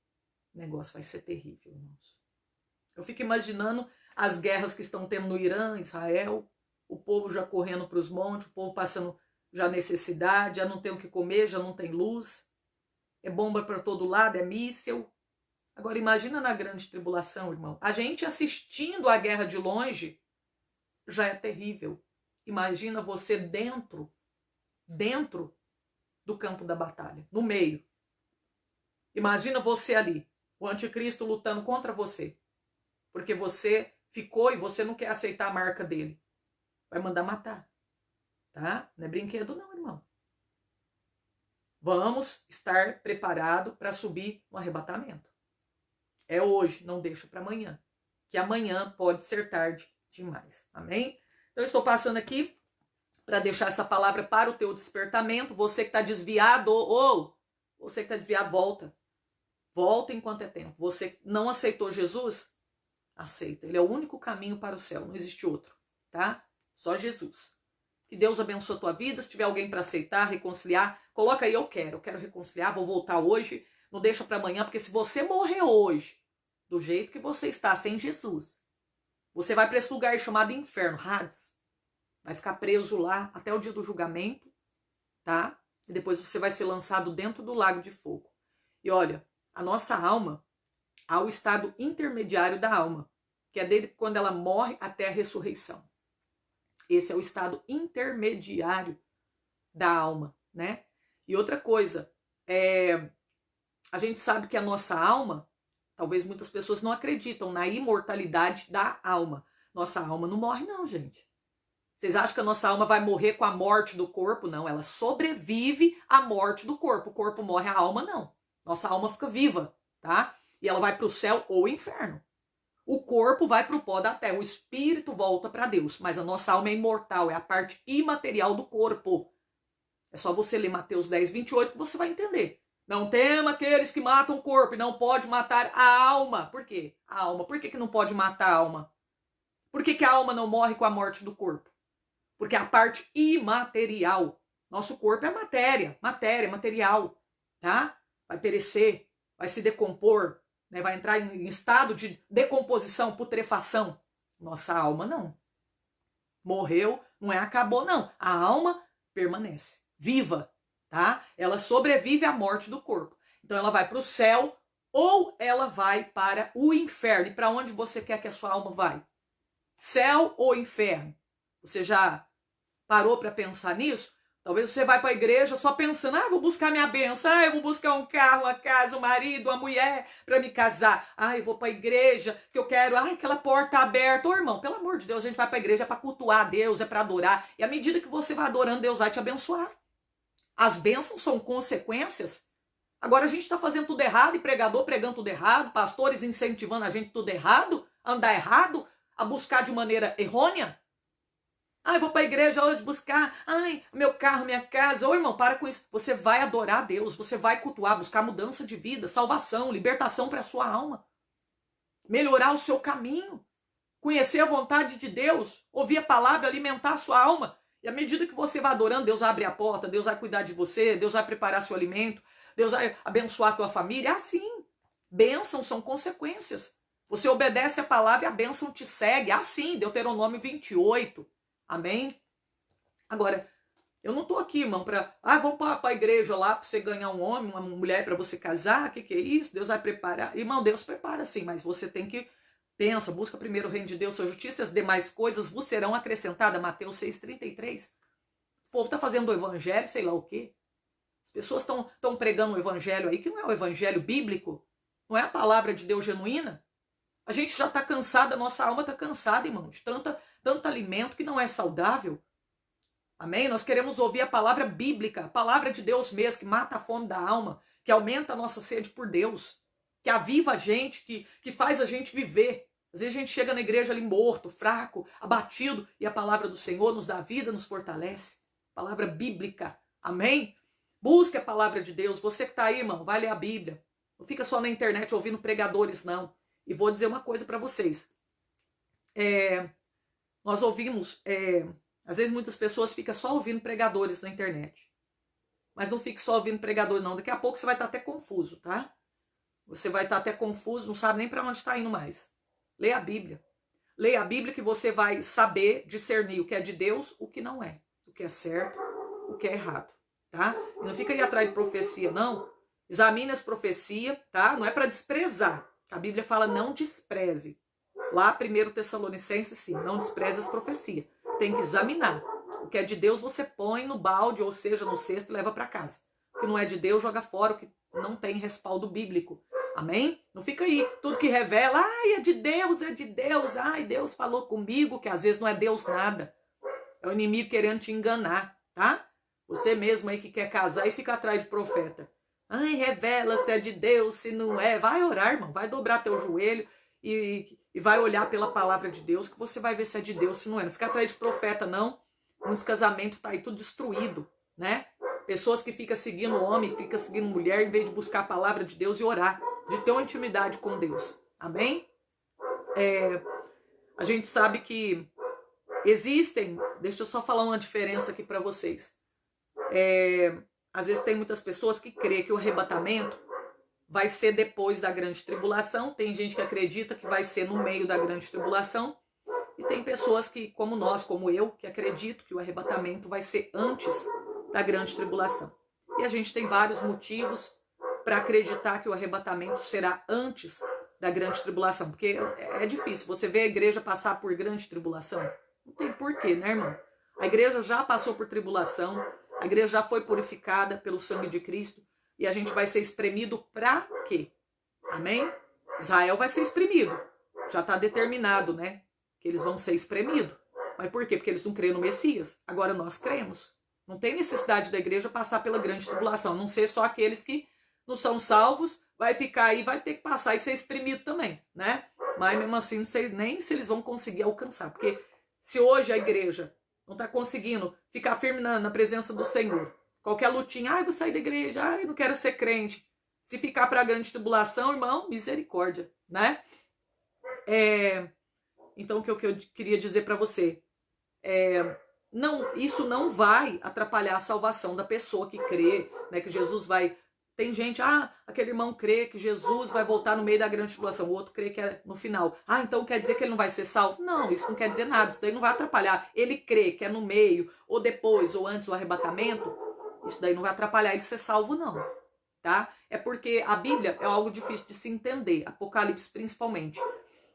O negócio vai ser terrível, irmãos. Eu fico imaginando as guerras que estão tendo no Irã, Israel, o povo já correndo para os montes, o povo passando já necessidade, já não tem o que comer, já não tem luz, é bomba para todo lado, é míssil. Agora imagina na grande tribulação, irmão. A gente assistindo a guerra de longe já é terrível. Imagina você dentro do campo da batalha, no meio. Imagina você ali, o anticristo lutando contra você, porque você ficou e você não quer aceitar a marca dele. Vai mandar matar, tá? Não é brinquedo não, irmão. Vamos estar preparados para subir no arrebatamento. É hoje, não deixa para amanhã, que amanhã pode ser tarde demais. Amém? Então eu estou passando aqui para deixar essa palavra para o teu despertamento. Você que está desviado, ou você que está desviado, volta. Volta enquanto é tempo. Você não aceitou Jesus? Aceita. Ele é o único caminho para o céu. Não existe outro, tá? Só Jesus. Que Deus abençoe a tua vida. Se tiver alguém para aceitar, reconciliar, coloca aí, eu quero reconciliar, vou voltar hoje. Não deixa para amanhã, porque se você morrer hoje, do jeito que você está, sem Jesus, você vai para esse lugar chamado inferno, Hades. Vai ficar preso lá até o dia do julgamento, tá? E depois você vai ser lançado dentro do lago de fogo. E olha, a nossa alma, há o estado intermediário da alma, que é desde quando ela morre até a ressurreição. Esse é o estado intermediário da alma, né? E outra coisa, a gente sabe que a nossa alma, talvez muitas pessoas não acreditam na imortalidade da alma. Nossa alma não morre não, gente. Vocês acham que a nossa alma vai morrer com a morte do corpo? Não, ela sobrevive à morte do corpo. O corpo morre, a alma não. Nossa alma fica viva, tá? E ela vai para o céu ou inferno. O corpo vai para o pó da terra, o espírito volta para Deus. Mas a nossa alma é imortal, é a parte imaterial do corpo. É só você ler Mateus 10, 28 que você vai entender. Não tema aqueles que matam o corpo e não pode matar a alma. Por quê? A alma. Por que não pode matar a alma? Por que a alma não morre com a morte do corpo? Porque a parte imaterial. Nosso corpo é matéria, material, tá? Vai perecer, vai se decompor, né? Vai entrar em estado de decomposição, putrefação. Nossa alma não. Morreu, não é acabou não. A alma permanece, viva, tá? Ela sobrevive à morte do corpo. Então ela vai para o céu ou ela vai para o inferno. E para onde você quer que a sua alma vai? Céu ou inferno? Você já parou para pensar nisso? Talvez você vai para a igreja só pensando, vou buscar minha bênção, eu vou buscar um carro, uma casa, um marido, uma mulher para me casar. Eu vou para a igreja que eu quero, aquela porta aberta. Ô irmão, pelo amor de Deus, a gente vai para a igreja para cultuar a Deus, é para adorar. E à medida que você vai adorando, Deus vai te abençoar. As bênçãos são consequências. Agora a gente está fazendo tudo errado e pregador pregando tudo errado, pastores incentivando a gente tudo errado, andar errado, a buscar de maneira errônea. Eu vou para a igreja hoje buscar, meu carro, minha casa. Ô irmão, para com isso. Você vai adorar a Deus, você vai cultuar, buscar mudança de vida, salvação, libertação para a sua alma. Melhorar o seu caminho. Conhecer a vontade de Deus, ouvir a palavra, alimentar a sua alma. E à medida que você vai adorando, Deus abre a porta, Deus vai cuidar de você, Deus vai preparar seu alimento, Deus vai abençoar a tua família. Assim, bênçãos são consequências. Você obedece a palavra e a bênção te segue. Assim, Deuteronômio 28. Amém? Agora, eu não tô aqui, irmão, vamos para a igreja lá para você ganhar um homem, uma mulher para você casar, o que é isso? Deus vai preparar. Irmão, Deus prepara sim, mas você tem que, busca primeiro o reino de Deus, sua justiça, as demais coisas vos serão acrescentadas. Mateus 6,33. O povo tá fazendo o evangelho, sei lá o quê. As pessoas estão pregando um evangelho aí que não é o evangelho bíblico, não é a palavra de Deus genuína. A gente já tá cansada, a nossa alma tá cansada, irmão, de tanto alimento que não é saudável. Amém? Nós queremos ouvir a palavra bíblica, a palavra de Deus mesmo, que mata a fome da alma, que aumenta a nossa sede por Deus, que aviva a gente, que faz a gente viver. Às vezes a gente chega na igreja ali morto, fraco, abatido, e a palavra do Senhor nos dá vida, nos fortalece. Palavra bíblica. Amém? Busque a palavra de Deus. Você que está aí, irmão, vai ler a Bíblia. Não fica só na internet ouvindo pregadores, não. E vou dizer uma coisa para vocês. Nós ouvimos, às vezes muitas pessoas ficam só ouvindo pregadores na internet. Mas não fique só ouvindo pregador, não. Daqui a pouco você vai estar até confuso, tá? Você vai estar até confuso, não sabe nem para onde está indo mais. Leia a Bíblia. Leia a Bíblia que você vai saber discernir o que é de Deus, o que não é. O que é certo, o que é errado, tá? E não fica aí atrás de profecia, não. Examine as profecias, tá? Não é para desprezar. A Bíblia fala não despreze. Lá, 1 Tessalonicenses, sim, não despreze as profecias. Tem que examinar. O que é de Deus você põe no balde, ou seja, no cesto e leva para casa. O que não é de Deus, joga fora, o que não tem respaldo bíblico. Amém? Não fica aí, tudo que revela, é de Deus, Deus falou comigo, que às vezes não é Deus nada. É o inimigo querendo te enganar, tá? Você mesmo aí que quer casar e fica atrás de profeta. Revela se é de Deus, se não é. Vai orar, irmão, vai dobrar teu joelho e vai olhar pela palavra de Deus, que você vai ver se é de Deus, se não é. Não fica atrás de profeta, não. Muitos casamentos tá aí tudo destruído, né? Pessoas que ficam seguindo homem, ficam seguindo mulher, em vez de buscar a palavra de Deus e orar, de ter uma intimidade com Deus. Amém? A gente sabe que existem, deixa eu só falar uma diferença aqui para vocês. Às vezes tem muitas pessoas que creem que o arrebatamento vai ser depois da grande tribulação. Tem gente que acredita que vai ser no meio da grande tribulação. E tem pessoas que, como nós, como eu, que acreditam que o arrebatamento vai ser antes da grande tribulação. E a gente tem vários motivos para acreditar que o arrebatamento será antes da grande tribulação. Porque é difícil você ver a igreja passar por grande tribulação. Não tem porquê, né, irmão? A igreja já passou por tribulação. A igreja já foi purificada pelo sangue de Cristo. E a gente vai ser espremido para quê? Amém? Israel vai ser espremido. Já está determinado, né? Que eles vão ser espremidos. Mas por quê? Porque eles não creem no Messias. Agora nós cremos. Não tem necessidade da igreja passar pela grande tribulação. A não ser só aqueles que não são salvos, vai ficar aí, vai ter que passar e ser espremido também, né? Mas mesmo assim, não sei nem se eles vão conseguir alcançar. Porque se hoje a igreja não está conseguindo ficar firme na presença do Senhor, qualquer lutinha, eu vou sair da igreja, eu não quero ser crente. Se ficar para a grande tribulação, irmão, misericórdia, né? Então, o que eu queria dizer para você não, isso não vai atrapalhar a salvação da pessoa que crê, né, que Jesus vai... Tem gente, aquele irmão crê que Jesus vai voltar no meio da grande tribulação, o outro crê que é no final. Então quer dizer que ele não vai ser salvo? Não, isso não quer dizer nada, isso daí não vai atrapalhar. Ele crê que é no meio, ou depois, ou antes do arrebatamento, isso daí não vai atrapalhar ele ser salvo, não. tá? É porque a Bíblia é algo difícil de se entender, Apocalipse principalmente.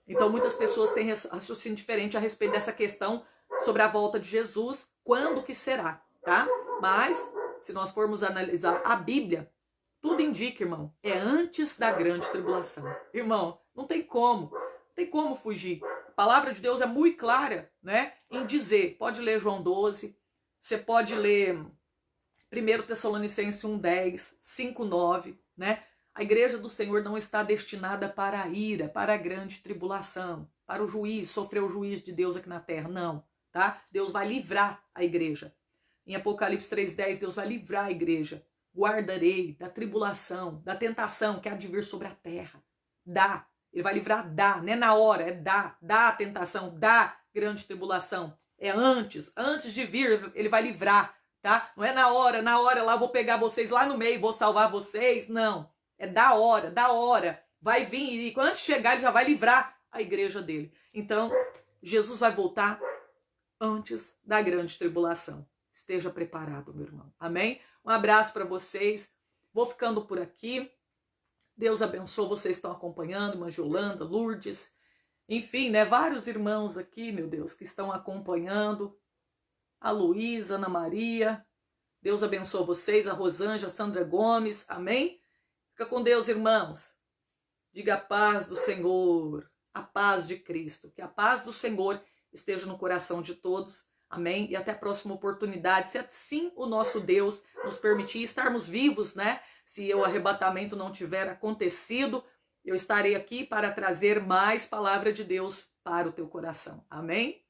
Então muitas pessoas têm raciocínio diferente a respeito dessa questão sobre a volta de Jesus, quando que será, tá? Mas, se nós formos analisar a Bíblia, tudo indica, irmão, é antes da grande tribulação. Irmão, não tem como fugir. A palavra de Deus é muito clara, né, em dizer, pode ler João 12, você pode ler 1 Tessalonicenses 1:10, 5:9, né? A igreja do Senhor não está destinada para a ira, para a grande tribulação, para o juízo, sofrer o juízo de Deus aqui na terra, não, tá? Deus vai livrar a igreja. Em Apocalipse 3:10, Deus vai livrar a igreja. Guardarei da tribulação, da tentação que há de vir sobre a terra. Ele vai livrar não é na hora, é a tentação, da grande tribulação. É antes de vir, ele vai livrar, tá? Não é na hora lá eu vou pegar vocês lá no meio, vou salvar vocês, não. É da hora, vai vir e antes de chegar ele já vai livrar a igreja dele. Então, Jesus vai voltar antes da grande tribulação. Esteja preparado, meu irmão. Amém? Um abraço para vocês. Vou ficando por aqui. Deus abençoe, vocês estão acompanhando, irmã Yolanda, Lourdes, enfim, né, vários irmãos aqui, meu Deus, que estão acompanhando, a Luísa, Ana Maria, Deus abençoe vocês, a Rosângela, a Sandra Gomes, amém? Fica com Deus, irmãos. Diga a paz do Senhor, a paz de Cristo, que a paz do Senhor esteja no coração de todos, amém? E até a próxima oportunidade, se assim o nosso Deus nos permitir estarmos vivos, né? Se o arrebatamento não tiver acontecido, eu estarei aqui para trazer mais palavra de Deus para o teu coração. Amém?